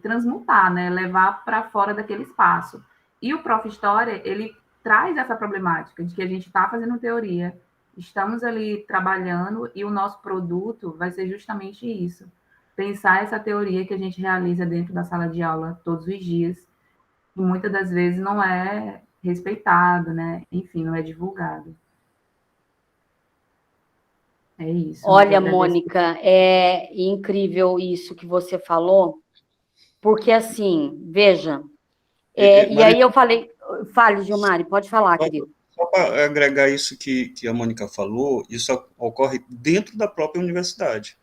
transmutar, né? Levar para fora daquele espaço. E o Prof. História, ele traz essa problemática de que a gente está fazendo teoria, estamos ali trabalhando e o nosso produto vai ser justamente isso. Pensar essa teoria que a gente realiza dentro da sala de aula todos os dias, que muitas das vezes não é respeitado, né? Enfim, não é divulgado. É isso. Olha, Mônica, é incrível isso que você falou, porque assim, veja, e aí eu falei, fale, Gilmari, pode falar, querido. Só para agregar isso que a Mônica falou, isso ocorre dentro da própria universidade.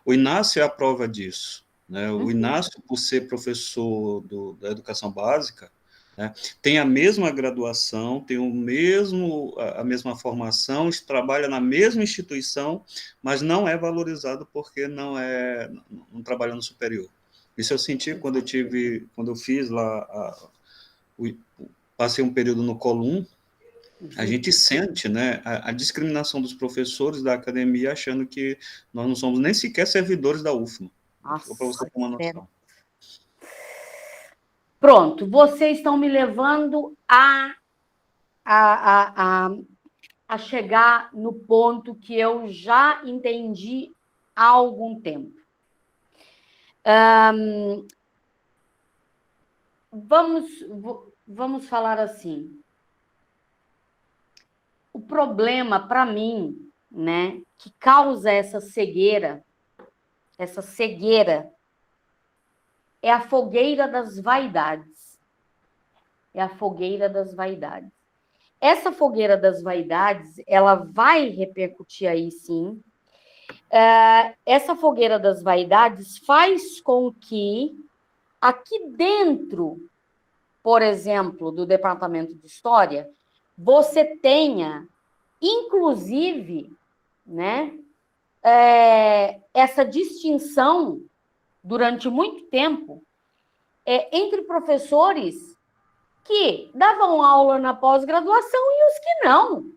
O Inácio é a prova disso, né? O Inácio, por ser professor da educação básica, né, tem a mesma graduação, tem a mesma formação, trabalha na mesma instituição, mas não é valorizado porque não trabalha no superior. Isso eu senti quando eu fiz lá, passei um período no Colum. A gente sente, né, a discriminação dos professores da academia achando que nós não somos nem sequer servidores da UFMA. Só para você ter uma noção. Pronto, vocês estão me levando a chegar no ponto que eu já entendi há algum tempo. Vamos falar assim. O problema, para mim, né, que causa essa cegueira, é a fogueira das vaidades. É a fogueira das vaidades. Essa fogueira das vaidades, ela vai repercutir aí, sim. Essa fogueira das vaidades faz com que aqui dentro, por exemplo, do Departamento de História, você tenha, inclusive, né, essa distinção, durante muito tempo, entre professores que davam aula na pós-graduação e os que não.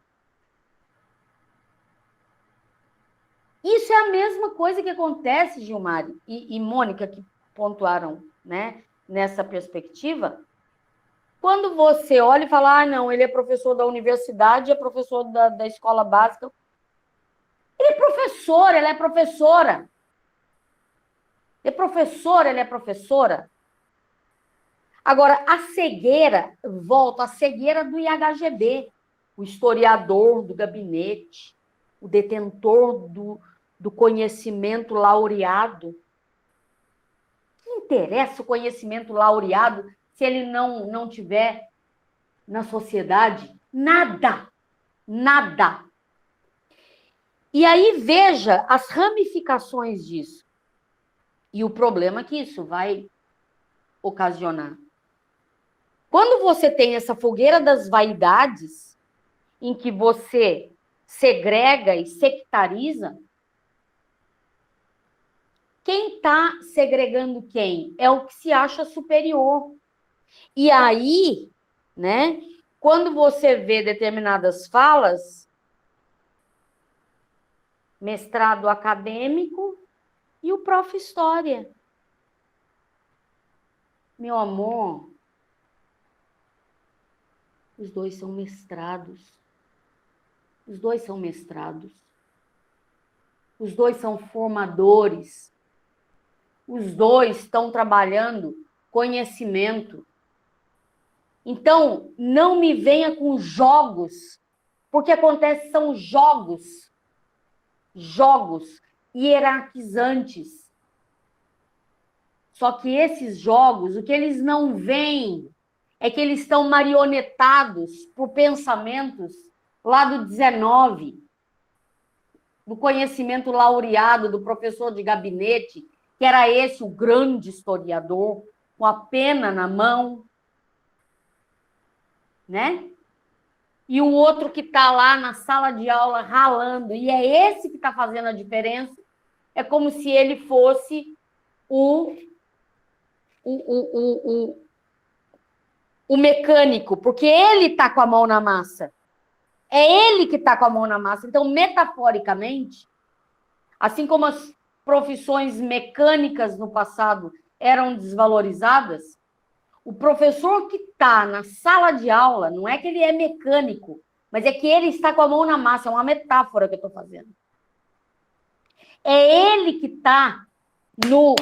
Isso é a mesma coisa que acontece, Gilmari e Mônica, que pontuaram, né, nessa perspectiva, Quando você olha e fala, ah, não, ele é professor da universidade, é professor da escola básica. Ele é professor, ela é professora. É professor, ela é professora. Agora, a cegueira, volta, a cegueira do IHGB, o historiador do gabinete, o detentor do conhecimento laureado. Não interessa o conhecimento laureado se ele não tiver na sociedade. Nada. Nada. E aí, veja as ramificações disso. E o problema que isso vai ocasionar. Quando você tem essa fogueira das vaidades, em que você segrega e sectariza, quem está segregando quem? É o que se acha superior. E aí, né, quando você vê determinadas falas, mestrado acadêmico e o prof. História. Meu amor, os dois são mestrados. Os dois são mestrados. Os dois são formadores. Os dois estão trabalhando conhecimento. Então, não me venha com jogos, porque acontece são jogos hierarquizantes. Só que esses jogos, o que eles não veem é que eles estão marionetados por pensamentos lá do 19, do conhecimento laureado do professor de gabinete, que era esse o grande historiador, com a pena na mão, né? E o outro que está lá na sala de aula ralando, e é esse que está fazendo a diferença, é como se ele fosse o mecânico, porque ele está com a mão na massa. É ele que está com a mão na massa. Então, metaforicamente, assim como as profissões mecânicas no passado eram desvalorizadas, o professor que está na sala de aula, não é que ele é mecânico, mas é que ele está com a mão na massa, é uma metáfora que eu estou fazendo. É ele que está no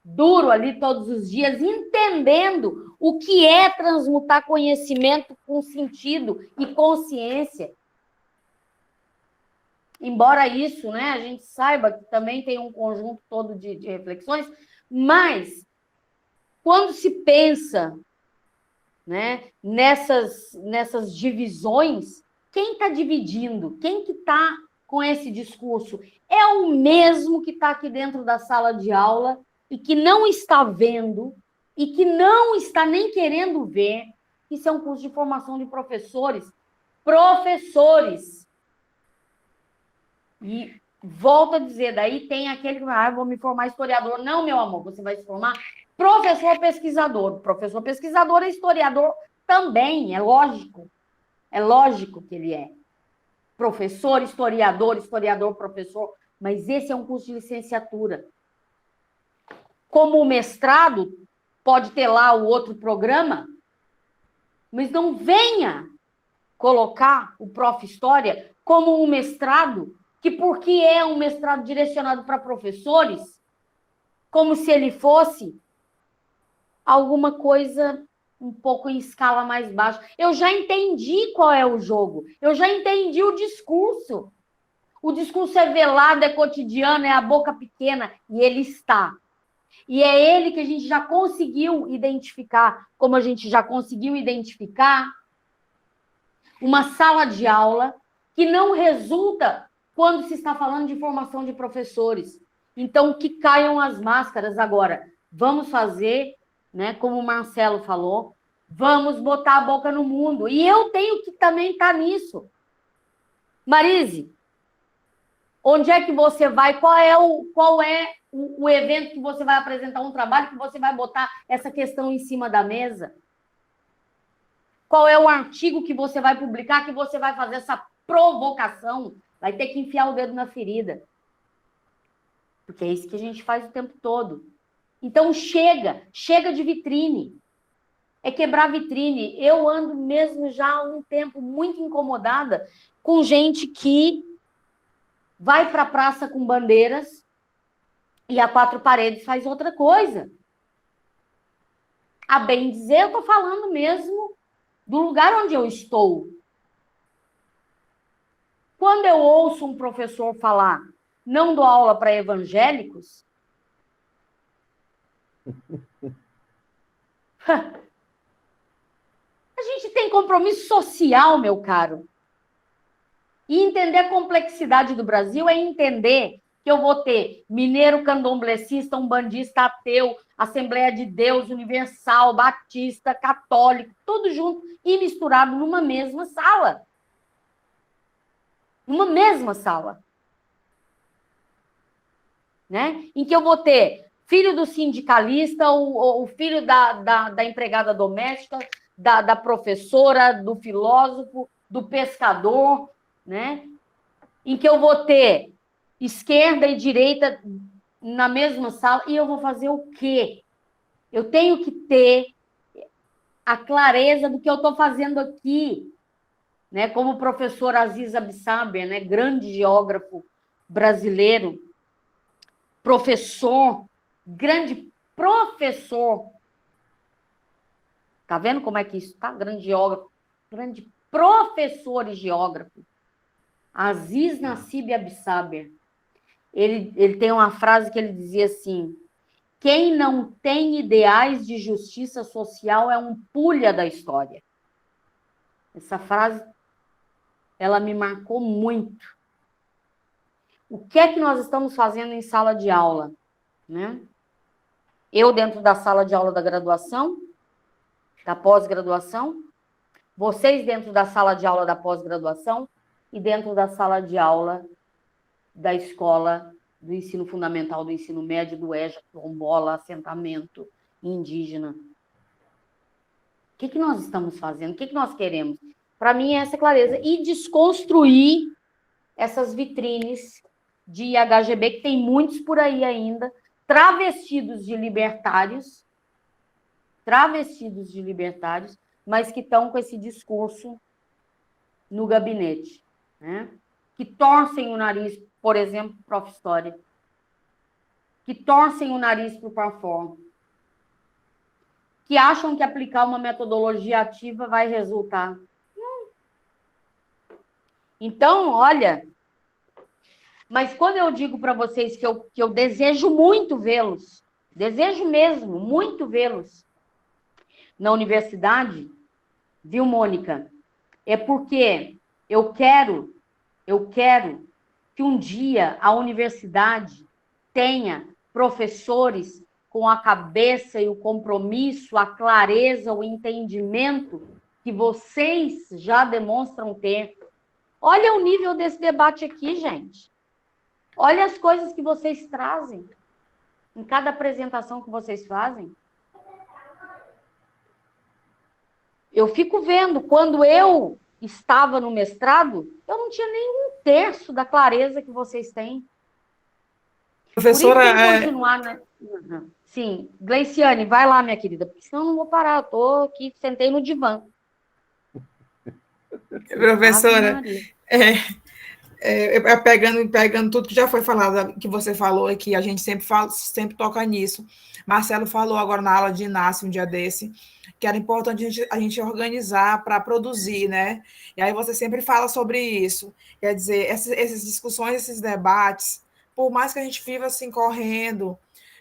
duro ali todos os dias, entendendo o que é transmutar conhecimento com sentido e consciência. Embora isso, né, a gente saiba que também tem um conjunto todo de reflexões, mas quando se pensa, né, nessas divisões, quem está dividindo? Quem que está com esse discurso? É o mesmo que está aqui dentro da sala de aula e que não está vendo e que não está nem querendo ver. Isso é um curso de formação de professores. Professores. E volto a dizer, daí tem aquele que vai, vou me formar historiador. Não, meu amor, você vai se formar professor pesquisador. Professor pesquisador é historiador também, é lógico. É lógico que ele é. Professor, historiador, professor. Mas esse é um curso de licenciatura. Como o mestrado, pode ter lá o outro programa, mas não venha colocar o prof. História como um mestrado, que porque é um mestrado direcionado para professores, como se ele fosse alguma coisa um pouco em escala mais baixa. Eu já entendi qual é o jogo, eu já entendi o discurso. O discurso é velado, é cotidiano, é a boca pequena, e ele está. E é ele que a gente já conseguiu identificar, como a gente já conseguiu identificar uma sala de aula que não resulta quando se está falando de formação de professores. Então, que caiam as máscaras agora. Vamos fazer, né, como o Marcelo falou, vamos botar a boca no mundo. E eu tenho que também estar nisso. Marise, onde é que você vai? Qual é o evento que você vai apresentar um trabalho que você vai botar essa questão em cima da mesa? Qual é o artigo que você vai publicar que você vai fazer essa provocação? Vai ter que enfiar o dedo na ferida. Porque é isso que a gente faz o tempo todo. Então, chega de vitrine. é quebrar vitrine. Eu ando mesmo já há um tempo muito incomodada com gente que vai para a praça com bandeiras e a quatro paredes faz outra coisa. A bem dizer, eu estou falando mesmo do lugar onde eu estou. Quando eu ouço um professor falar, não dou aula para evangélicos, a gente tem compromisso social, meu caro. E entender a complexidade do Brasil é entender que eu vou ter mineiro candomblessista, umbandista, ateu, Assembleia de Deus, Universal, Batista, Católico, tudo junto e misturado numa mesma sala. Numa mesma sala. Né? Em que eu vou ter filho do sindicalista, o filho da empregada doméstica, da professora, do filósofo, do pescador, né? Em que eu vou ter esquerda e direita na mesma sala, e eu vou fazer o quê? Eu tenho que ter a clareza do que eu estou fazendo aqui, né? Como o professor Aziz Absaber, né? Grande geógrafo brasileiro, professor, grande professor. Tá vendo como é que isso tá? Grande geógrafo, grande professor e geógrafo. Aziz Nassib Absaber. Ele tem uma frase que ele dizia assim: quem não tem ideais de justiça social é um pulha da história. Essa frase, ela me marcou muito. O que é que nós estamos fazendo em sala de aula? Né? Eu dentro da sala de aula da graduação, da pós-graduação, vocês dentro da sala de aula da pós-graduação e dentro da sala de aula da escola, do ensino fundamental, do ensino médio, do EJA, quilombola, assentamento indígena. O que nós estamos fazendo? O que nós queremos? Para mim, é essa clareza. E desconstruir essas vitrines de IHGB, que tem muitos por aí ainda, travestidos de libertários, mas que estão com esse discurso no gabinete, né? Que torcem o nariz, por exemplo, para o Prof. História, que torcem o nariz para o Parform, que acham que aplicar uma metodologia ativa vai resultar. Então, olha, mas quando eu digo para vocês que eu desejo muito vê-los, desejo mesmo, muito vê-los na universidade, viu, Mônica? É porque eu quero que um dia a universidade tenha professores com a cabeça e o compromisso, a clareza, o entendimento que vocês já demonstram ter. Olha o nível desse debate aqui, gente. Olha as coisas que vocês trazem em cada apresentação que vocês fazem. Eu fico vendo, quando eu estava no mestrado, eu não tinha nem um terço da clareza que vocês têm. Professora, Por isso tem que continuar, né? Sim, Gleiciane, vai lá, minha querida, porque senão eu não vou parar, eu tô aqui, sentei no divã. Professora, pegando tudo que já foi falado, que você falou aqui, a gente sempre toca nisso. Marcelo falou agora na aula de Inácio, um dia desse, que era importante a gente organizar para produzir, né? E aí você sempre fala sobre isso. Quer dizer, essas discussões, esses debates, por mais que a gente viva assim correndo,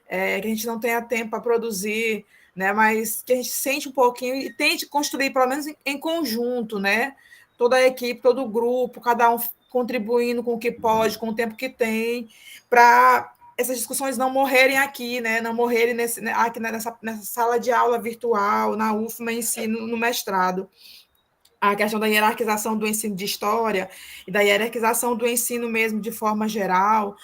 que a gente não tenha tempo para produzir, né? Mas que a gente sente um pouquinho e tente construir, pelo menos em conjunto, né? Toda a equipe, todo o grupo, cada um contribuindo com o que pode, com o tempo que tem, para essas discussões não morrerem aqui, né? Não morrerem aqui nessa sala de aula virtual, na UFMA em si, no mestrado. A questão da hierarquização do ensino de história e da hierarquização do ensino mesmo de forma geral,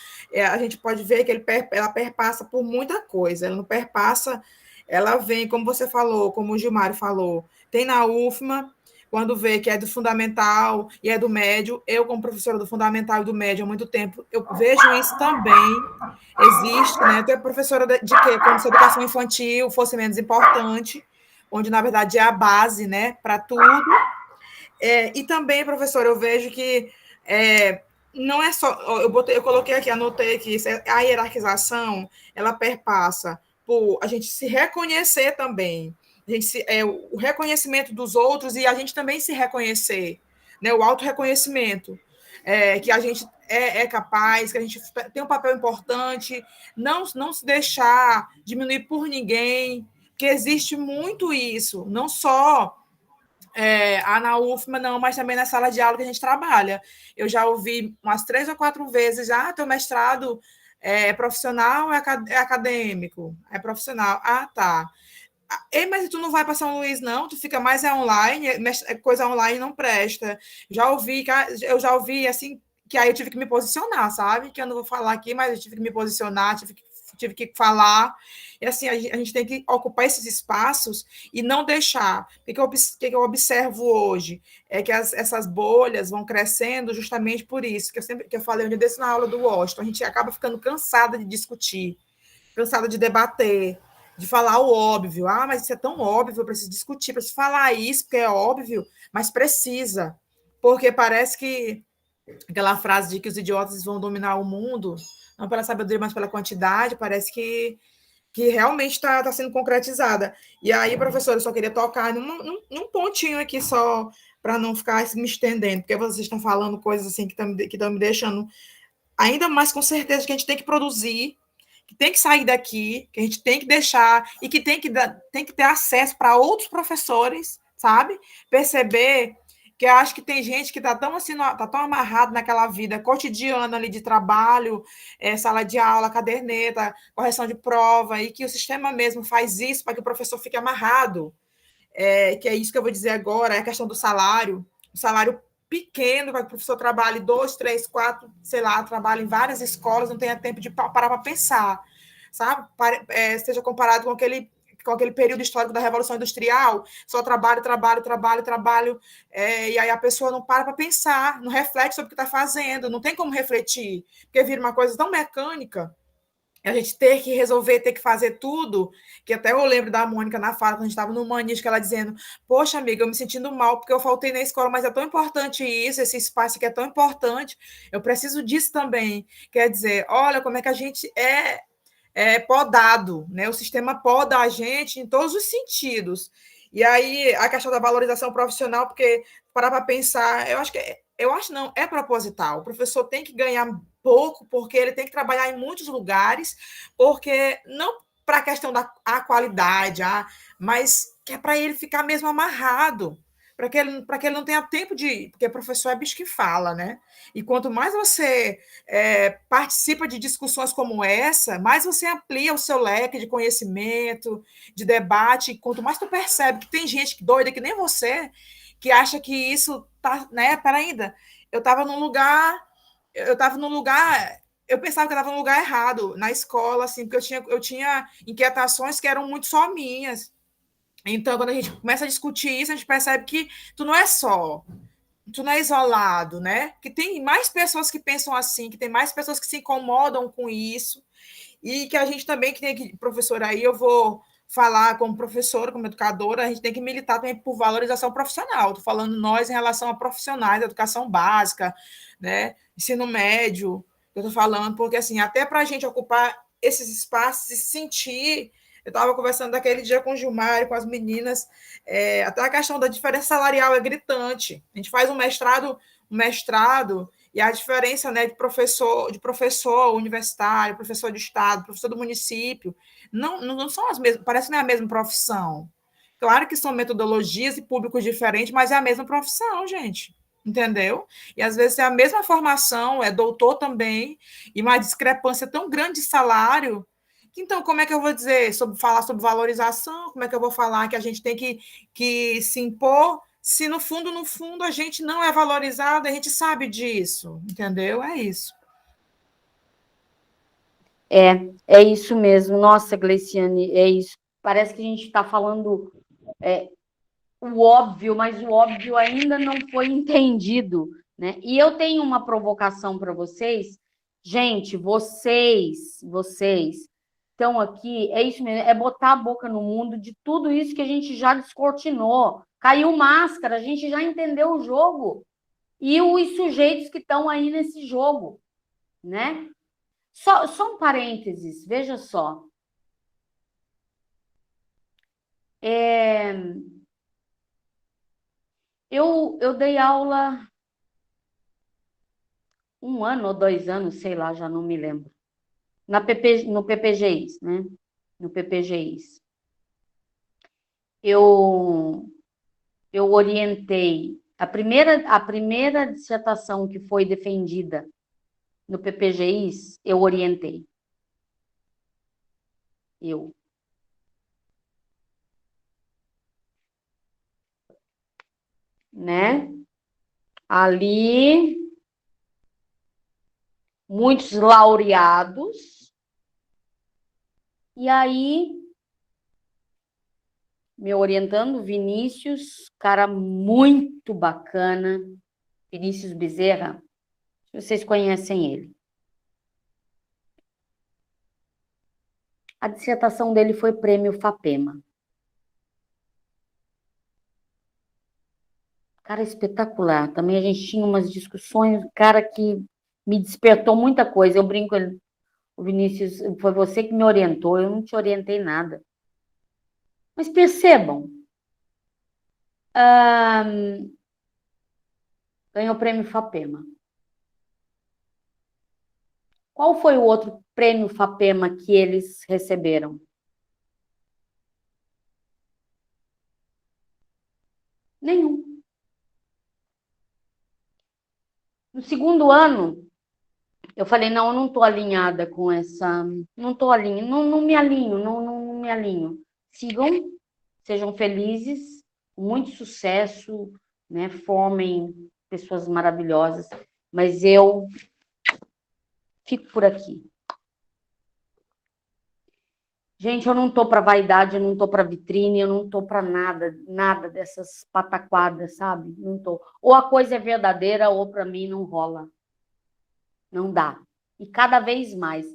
a gente pode ver que ela perpassa por muita coisa, ela não perpassa, ela vem, como você falou, como o Gilmário falou, tem na UFMA, quando vê que é do fundamental e é do médio, eu, como professora do fundamental e do médio há muito tempo, eu vejo isso também, existe, né? Tu é professora de quê? Como se a educação infantil fosse menos importante, onde, na verdade, é a base, né, para tudo. E também, professor, eu vejo que não é só... Eu coloquei aqui, anotei aqui, a hierarquização, ela perpassa por a gente se reconhecer também, o reconhecimento dos outros e a gente também se reconhecer, né, o autorreconhecimento, que a gente é capaz, que a gente tem um papel importante, não se deixar diminuir por ninguém, que existe muito isso, não só na UFMA, não, mas também na sala de aula que a gente trabalha. Eu já ouvi umas 3 ou 4 vezes, teu mestrado é profissional ou é acadêmico? É profissional. Ah, tá. Mas tu não vai para São Luís, não? Tu fica mais online, coisa online não presta. Eu já ouvi, assim, que aí eu tive que me posicionar, sabe? Que eu não vou falar aqui, mas eu tive que me posicionar, tive que falar. E assim, a gente tem que ocupar esses espaços e não deixar. O que eu observo hoje é que essas bolhas vão crescendo justamente por isso, que eu falei um dia desse na aula do Washington, a gente acaba ficando cansada de discutir, cansada de debater, de falar o óbvio. Mas isso é tão óbvio, eu preciso discutir, preciso falar isso, porque é óbvio, mas precisa. Porque parece que aquela frase de que os idiotas vão dominar o mundo, não pela sabedoria, mas pela quantidade, parece que realmente está sendo concretizada. E aí, professor, eu só queria tocar num pontinho aqui só, para não ficar me estendendo, porque vocês estão falando coisas assim que estão me deixando ainda mais com certeza que a gente tem que produzir, que tem que sair daqui, que a gente tem que deixar, e que tem que ter acesso para outros professores, sabe? Perceber que eu acho que tem gente que está tão assim, tá tão amarrado naquela vida cotidiana ali de trabalho, sala de aula, caderneta, correção de prova, e que o sistema mesmo faz isso para que o professor fique amarrado. Que é isso que eu vou dizer agora, é a questão do salário, o salário pequeno, para que o professor trabalhe 2, 3, 4, sei lá, trabalhe em várias escolas, não tenha tempo de parar para pensar, sabe? Seja comparado com aquele período histórico da Revolução Industrial, só trabalho, e aí a pessoa não para pensar, não reflete sobre o que está fazendo, não tem como refletir, porque vira uma coisa tão mecânica, a gente ter que resolver, ter que fazer tudo, que até eu lembro da Mônica na fala, quando a gente estava no humanística, ela dizendo, poxa, amiga, eu me sentindo mal porque eu faltei na escola, mas é tão importante isso, esse espaço aqui é tão importante, eu preciso disso também. Quer dizer, olha como é que a gente é podado, né? O sistema poda a gente em todos os sentidos. E aí, a questão da valorização profissional, porque parar para pensar, não, é proposital. O professor tem que ganhar pouco, porque ele tem que trabalhar em muitos lugares, porque não para a questão da qualidade, mas que é para ele ficar mesmo amarrado, para que ele não tenha tempo de... Porque professor é bicho que fala, né? E quanto mais você participa de discussões como essa, mais você amplia o seu leque de conhecimento, de debate, e quanto mais tu percebe que tem gente doida que nem você, que acha que isso tá, né? Ainda, eu estava num lugar, eu pensava que eu estava num lugar errado, na escola, assim, porque eu tinha inquietações que eram muito só minhas. Então, quando a gente começa a discutir isso, a gente percebe que tu não é isolado, né? Que tem mais pessoas que pensam assim, que tem mais pessoas que se incomodam com isso, e que a gente também, que tem que, professora, aí eu vou falar como professora, como educadora, a gente tem que militar também por valorização profissional. Estou falando nós em relação a profissionais da educação básica, né? Ensino médio, eu estou falando, porque assim, até para a gente ocupar esses espaços e sentir. Eu estava conversando daquele dia com o Gilmar e com as meninas, até a questão da diferença salarial é gritante. A gente faz um mestrado e a diferença, né, de professor universitário, professor de estado, professor do município, não são as mesmas, parece que não é a mesma profissão. Claro que são metodologias e públicos diferentes, mas é a mesma profissão, gente. Entendeu? E às vezes é a mesma formação, é doutor também, e uma discrepância tão grande de salário. Então, como é que eu vou dizer, falar sobre valorização? Como é que eu vou falar que a gente tem que se impor, se no fundo, a gente não é valorizado, a gente sabe disso, entendeu? É isso. É isso mesmo. Nossa, Gleiciane, é isso. Parece que a gente está falando o óbvio, mas o óbvio ainda não foi entendido, né? E eu tenho uma provocação para vocês. Gente, vocês estão aqui, é isso mesmo, é botar a boca no mundo de tudo isso que a gente já descortinou. Caiu máscara, a gente já entendeu o jogo. E os sujeitos que estão aí nesse jogo, né? Só um parênteses, veja só. Eu dei aula 1 ano ou 2 anos, sei lá, já não me lembro. No PPGIs, né? No PPGIs. Eu orientei a primeira dissertação que foi defendida no PPGIs, eu orientei. Né? Ali, muitos laureados, e aí, me orientando, Vinícius, cara muito bacana, Vinícius Bezerra, vocês conhecem ele. A dissertação dele foi prêmio FAPEMA. Cara, espetacular. Também a gente tinha umas discussões, cara que me despertou muita coisa. Eu brinco, o Vinícius, foi você que me orientou, eu não te orientei nada. Mas percebam, ganhou o prêmio FAPEMA. Qual foi o outro prêmio FAPEMA que eles receberam? Nenhum. No segundo ano, eu falei, não, eu não estou alinhada com essa... Não estou alinhada, não me alinho, não me alinho. Sigam, sejam felizes, muito sucesso, né? Formem pessoas maravilhosas, mas eu fico por aqui. Gente, eu não estou para vaidade, eu não estou para vitrine, eu não estou para nada dessas pataquadas, sabe? Não estou. Ou a coisa é verdadeira, ou para mim não rola. Não dá. E cada vez mais.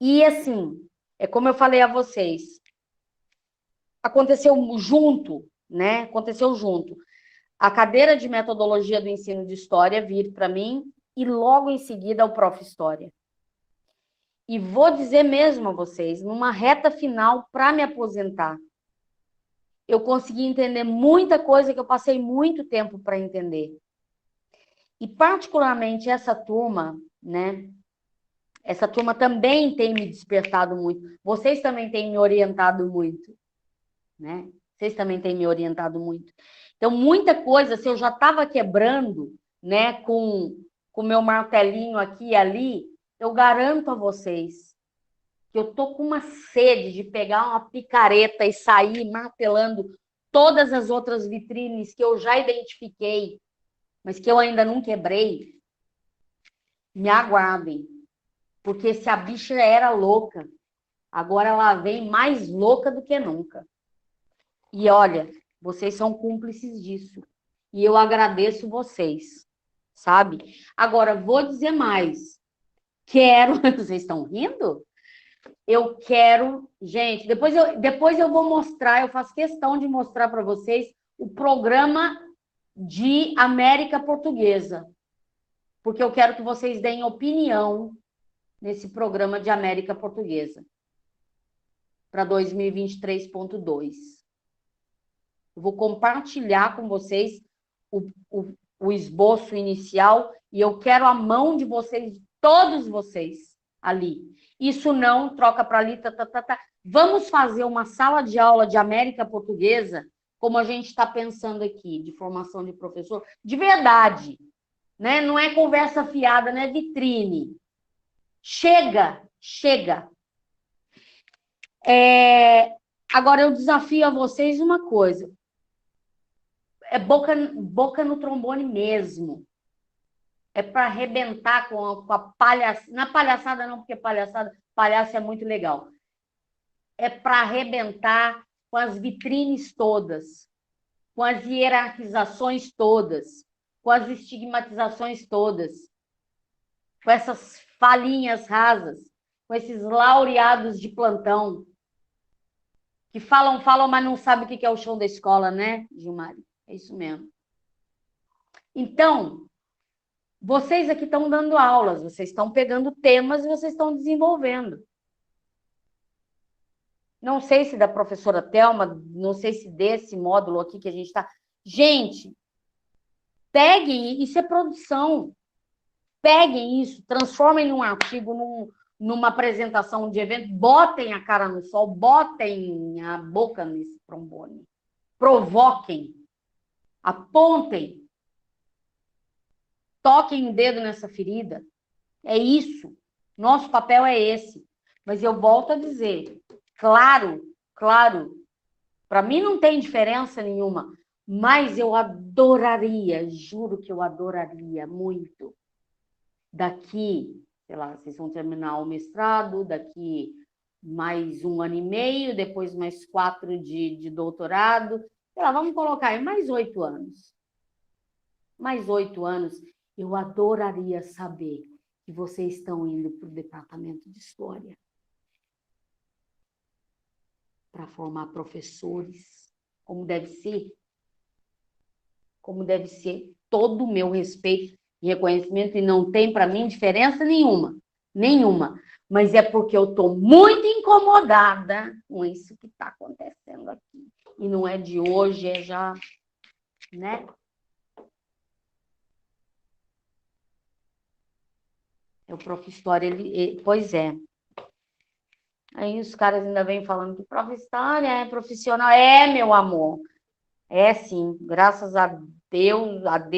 E assim, é como eu falei a vocês, aconteceu junto, né? Aconteceu junto. A cadeira de metodologia do ensino de história vir para mim e logo em seguida o Prof. História. E vou dizer mesmo a vocês, numa reta final para me aposentar, eu consegui entender muita coisa que eu passei muito tempo para entender. E particularmente essa turma, né? Essa turma também tem me despertado muito. Vocês também têm me orientado muito, né? Vocês também têm me orientado muito. Então, muita coisa, se eu já estava quebrando, né, com o meu martelinho aqui e ali, eu garanto a vocês que eu tô com uma sede de pegar uma picareta e sair martelando todas as outras vitrines que eu já identifiquei, mas que eu ainda não quebrei. Me aguardem, porque se a bicha era louca, agora ela vem mais louca do que nunca. E olha, vocês são cúmplices disso. E eu agradeço vocês, sabe? Agora, vou dizer mais. Vocês estão rindo? Eu quero... Gente, depois eu vou mostrar, eu faço questão de mostrar para vocês o programa de América Portuguesa. Porque eu quero que vocês deem opinião nesse programa de América Portuguesa para 2023.2. Eu vou compartilhar com vocês o esboço inicial e eu quero a mão de vocês, todos vocês, ali. Isso não, troca para ali, Vamos fazer uma sala de aula de América Portuguesa, como a gente está pensando aqui, de formação de professor, de verdade, né? Não é conversa fiada, não é vitrine. Chega. Agora, eu desafio a vocês uma coisa. É boca no trombone mesmo. É para arrebentar com a palhaçada. Na palhaçada não, porque palhaço é muito legal. É para arrebentar com as vitrines todas, com as hierarquizações todas, com as estigmatizações todas, com essas falinhas rasas. com esses laureados de plantão, que falam, mas não sabem o que é o chão da escola, né, Gilmari? É isso mesmo. Então, vocês aqui estão dando aulas, vocês estão pegando temas e vocês estão desenvolvendo. Não sei se da professora Thelma, não sei se desse módulo aqui que a gente está... Gente, peguem, isso é produção. Peguem isso, transformem num artigo, numa apresentação de evento, botem a cara no sol, botem a boca nesse trombone, provoquem, apontem, toquem o dedo nessa ferida. É isso. Nosso papel é esse. Mas eu volto a dizer, claro, para mim não tem diferença nenhuma, mas eu adoraria, juro que eu adoraria muito, daqui, sei lá, vocês vão terminar o mestrado, daqui mais 1 ano e meio, depois mais 4 de doutorado, sei lá, vamos colocar aí mais 8 anos. Mais 8 anos, eu adoraria saber que vocês estão indo para o departamento de História para formar professores, como deve ser, todo o meu respeito e reconhecimento, e não tem para mim diferença nenhuma, mas é porque eu estou muito incomodada com isso que está acontecendo aqui, e não é de hoje, é já, né? O prof. História, pois é. Aí os caras ainda vêm falando que prof. História é profissional. É, meu amor. É, sim. Graças a Deus, as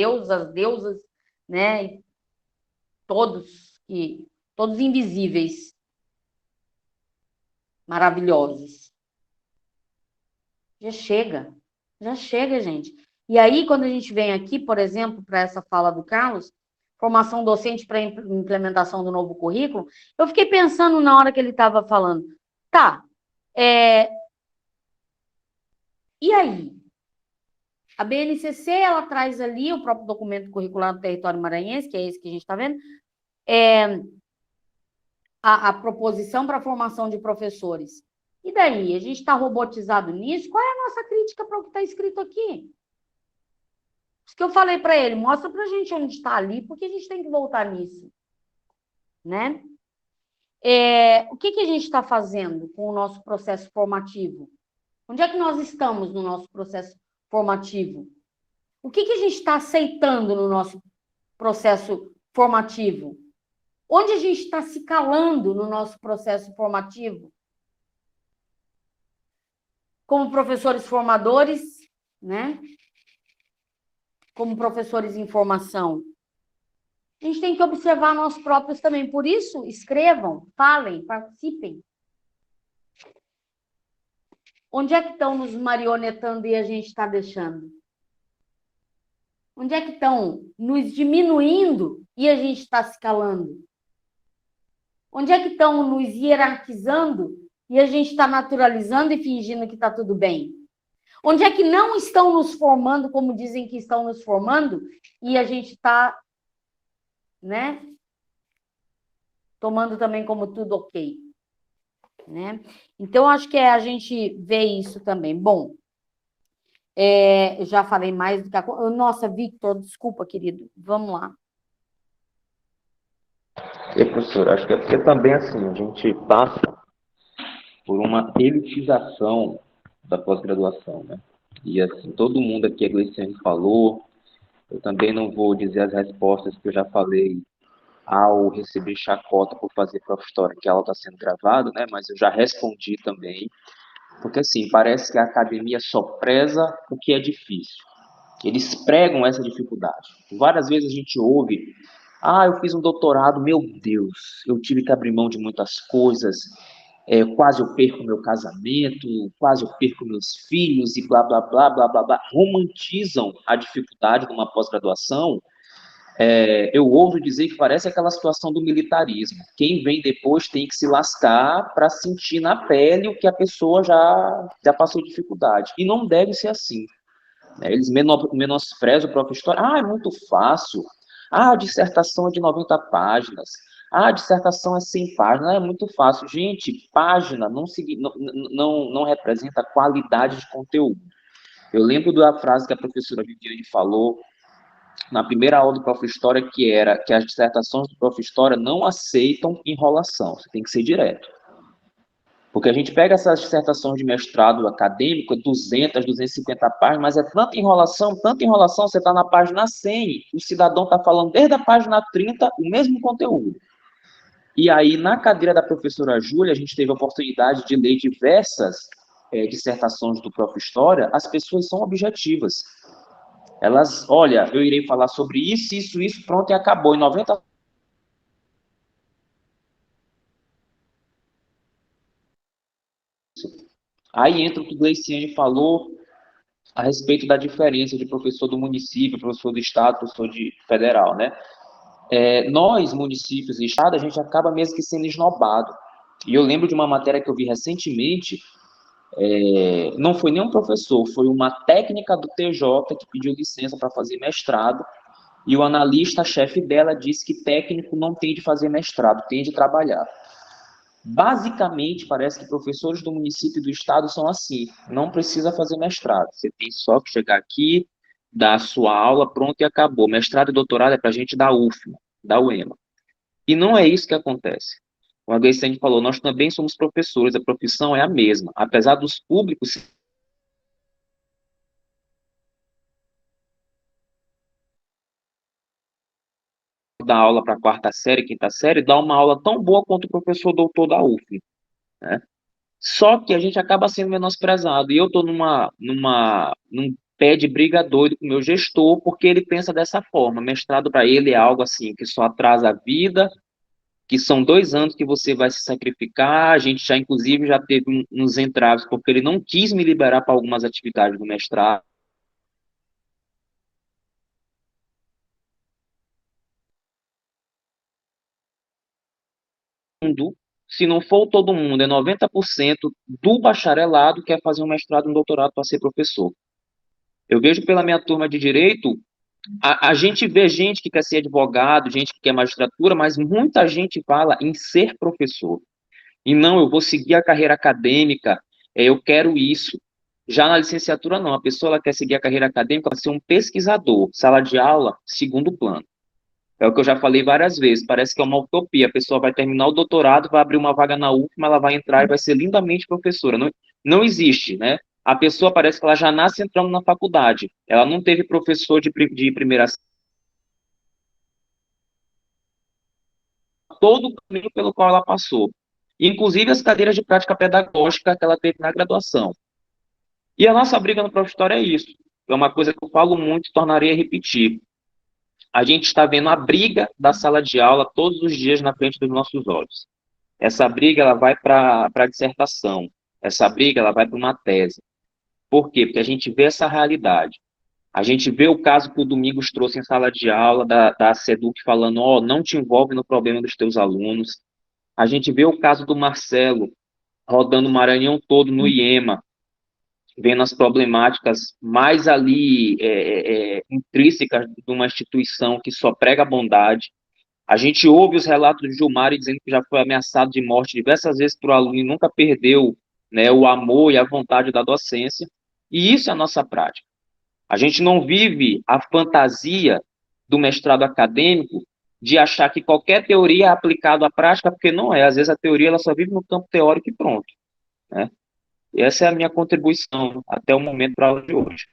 deusas, né? Todos invisíveis. Maravilhosos. Já chega, gente. E aí, quando a gente vem aqui, por exemplo, para essa fala do Carlos, formação docente para implementação do novo currículo, eu fiquei pensando na hora que ele estava falando, e aí? A BNCC, ela traz ali o próprio documento curricular do território maranhense, que é esse que a gente está vendo, a proposição para a formação de professores. E daí? A gente está robotizado nisso? Qual é a nossa crítica para o que está escrito aqui? Isso que eu falei para ele, mostra para a gente onde está ali, porque a gente tem que voltar nisso, né? O que a gente está fazendo com o nosso processo formativo? Onde é que nós estamos no nosso processo formativo? O que a gente está aceitando no nosso processo formativo? Onde a gente está se calando no nosso processo formativo? Como professores formadores, né? Como professores em formação. A gente tem que observar nós próprios também. Por isso, escrevam, falem, participem. Onde é que estão nos marionetando e a gente está deixando? Onde é que estão nos diminuindo e a gente está se calando? Onde é que estão nos hierarquizando e a gente está naturalizando e fingindo que está tudo bem? Onde é que não estão nos formando como dizem que estão nos formando e a gente está, né, tomando também como tudo ok, né? Então, acho que a gente vê isso também. Bom, eu já falei mais do que a... Nossa, Victor, desculpa, querido. Vamos lá. Professor, acho que é porque também, assim, a gente passa por uma elitização da pós-graduação, né? E, assim, todo mundo aqui, a Gleiciane falou, eu também não vou dizer as respostas que eu já falei ao receber chacota por fazer Prof. História, que ela está sendo gravada, né? Mas eu já respondi também, porque, assim, parece que a academia só preza o que é difícil. Eles pregam essa dificuldade. Várias vezes a gente ouve, eu fiz um doutorado, meu Deus, eu tive que abrir mão de muitas coisas, quase eu perco meu casamento, quase eu perco meus filhos e blá, blá, blá, blá, blá, blá. Romantizam a dificuldade de uma pós-graduação. Eu ouvo dizer que parece aquela situação do militarismo. Quem vem depois tem que se lascar para sentir na pele o que a pessoa já passou dificuldade. E não deve ser assim. Eles menosprezam o próprio história. É muito fácil. A dissertação é de 90 páginas. Ah, a dissertação é 100 páginas, é muito fácil. Gente, página não representa qualidade de conteúdo. Eu lembro da frase que a professora Viviane falou na primeira aula do Prof. História, que era que as dissertações do Prof. História não aceitam enrolação, você tem que ser direto. Porque a gente pega essas dissertações de mestrado acadêmico, 200, 250 páginas, mas é tanta enrolação, você está na página 100, o cidadão está falando desde a página 30 o mesmo conteúdo. E aí, na cadeira da professora Júlia, a gente teve a oportunidade de ler diversas dissertações do Prof. História, as pessoas são objetivas. Elas, olha, eu irei falar sobre isso, pronto, e acabou. Em 90. Aí entra o que o Gleiciane falou a respeito da diferença de professor do município, professor do estado, professor federal, né? Nós, municípios e estado, a gente acaba mesmo que sendo esnobado. E eu lembro de uma matéria que eu vi recentemente, não foi nem um professor, foi uma técnica do TJ que pediu licença para fazer mestrado, e o analista-chefe dela disse que técnico não tem de fazer mestrado, tem de trabalhar. Basicamente, parece que professores do município e do estado são assim, não precisa fazer mestrado, você tem só que chegar aqui, dar a sua aula, pronto e acabou. Mestrado e doutorado é para a gente da UFMA, da UEMA. E não é isso que acontece. O Agleiciane falou, nós também somos professores, a profissão é a mesma, apesar dos públicos dar aula para quarta série, quinta série, dá uma aula tão boa quanto o professor doutor da UFMA, né? Só que a gente acaba sendo menosprezado. E eu estou num pé de briga doido com o meu gestor, porque ele pensa dessa forma. Mestrado para ele é algo assim que só atrasa a vida, que são 2 anos que você vai se sacrificar. A gente já, inclusive, já teve uns entraves, porque ele não quis me liberar para algumas atividades do mestrado. Se não for todo mundo, é 90% do bacharelado quer fazer um mestrado e um doutorado para ser professor. Eu vejo pela minha turma de direito, a gente vê gente que quer ser advogado, gente que quer magistratura, mas muita gente fala em ser professor. E não, eu vou seguir a carreira acadêmica, eu quero isso. Já na licenciatura, não. A pessoa ela quer seguir a carreira acadêmica para ser um pesquisador. Sala de aula, segundo plano. É o que eu já falei várias vezes. Parece que é uma utopia. A pessoa vai terminar o doutorado, vai abrir uma vaga na UFMA, ela vai entrar e vai ser lindamente professora. Não, não existe, né? A pessoa parece que ela já nasce entrando na faculdade. Ela não teve professor de primeira série. Todo o caminho pelo qual ela passou. Inclusive as cadeiras de prática pedagógica que ela teve na graduação. E a nossa briga no Prof. História é isso. É uma coisa que eu falo muito e tornarei a repetir. A gente está vendo a briga da sala de aula todos os dias na frente dos nossos olhos. Essa briga ela vai para a dissertação. Essa briga ela vai para uma tese. Por quê? Porque a gente vê essa realidade. A gente vê o caso que o Domingos trouxe em sala de aula, da SEDUC falando, não te envolve no problema dos teus alunos. A gente vê o caso do Marcelo, rodando o Maranhão todo no IEMA, vendo as problemáticas mais ali intrínsecas de uma instituição que só prega bondade. A gente ouve os relatos de Gilmar dizendo que já foi ameaçado de morte diversas vezes por aluno e nunca perdeu, né, o amor e a vontade da docência. E isso é a nossa prática. A gente não vive a fantasia do mestrado acadêmico de achar que qualquer teoria é aplicada à prática, porque não é. Às vezes a teoria ela só vive no campo teórico e pronto, né? E essa é a minha contribuição até o momento para a aula de hoje.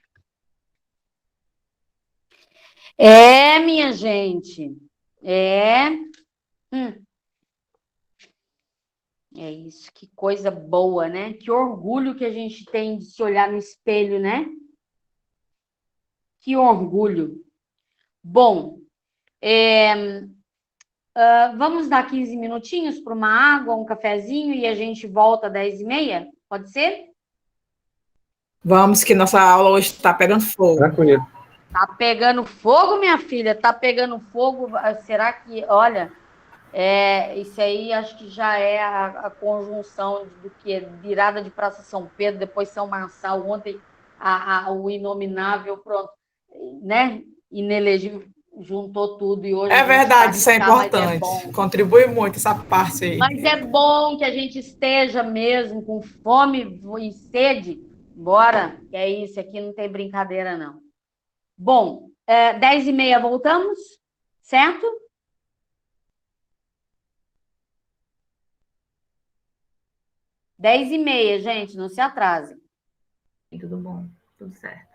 Minha gente, é isso, que coisa boa, né? Que orgulho que a gente tem de se olhar no espelho, né? Que orgulho. Bom, vamos dar 15 minutinhos para uma água, um cafezinho e a gente volta às 10h30? Pode ser? Vamos, que nossa aula hoje está pegando fogo. Tranquilo. Tá pegando fogo, minha filha? Tá pegando fogo? Será que, olha, isso aí acho que já é a conjunção do que virada de Praça São Pedro, depois São Marçal, ontem o Inominável, pronto, né? Inelegível. juntou tudo e hoje É a gente verdade, isso é cá, mas importante. bom. Contribui muito essa parte aí. Mas é bom que a gente esteja mesmo com fome e sede. Bora, que é isso, aqui não tem brincadeira, não. Bom, 10h30 voltamos, certo? Dez e meia, gente, não se atrasem. Tudo bom, tudo certo.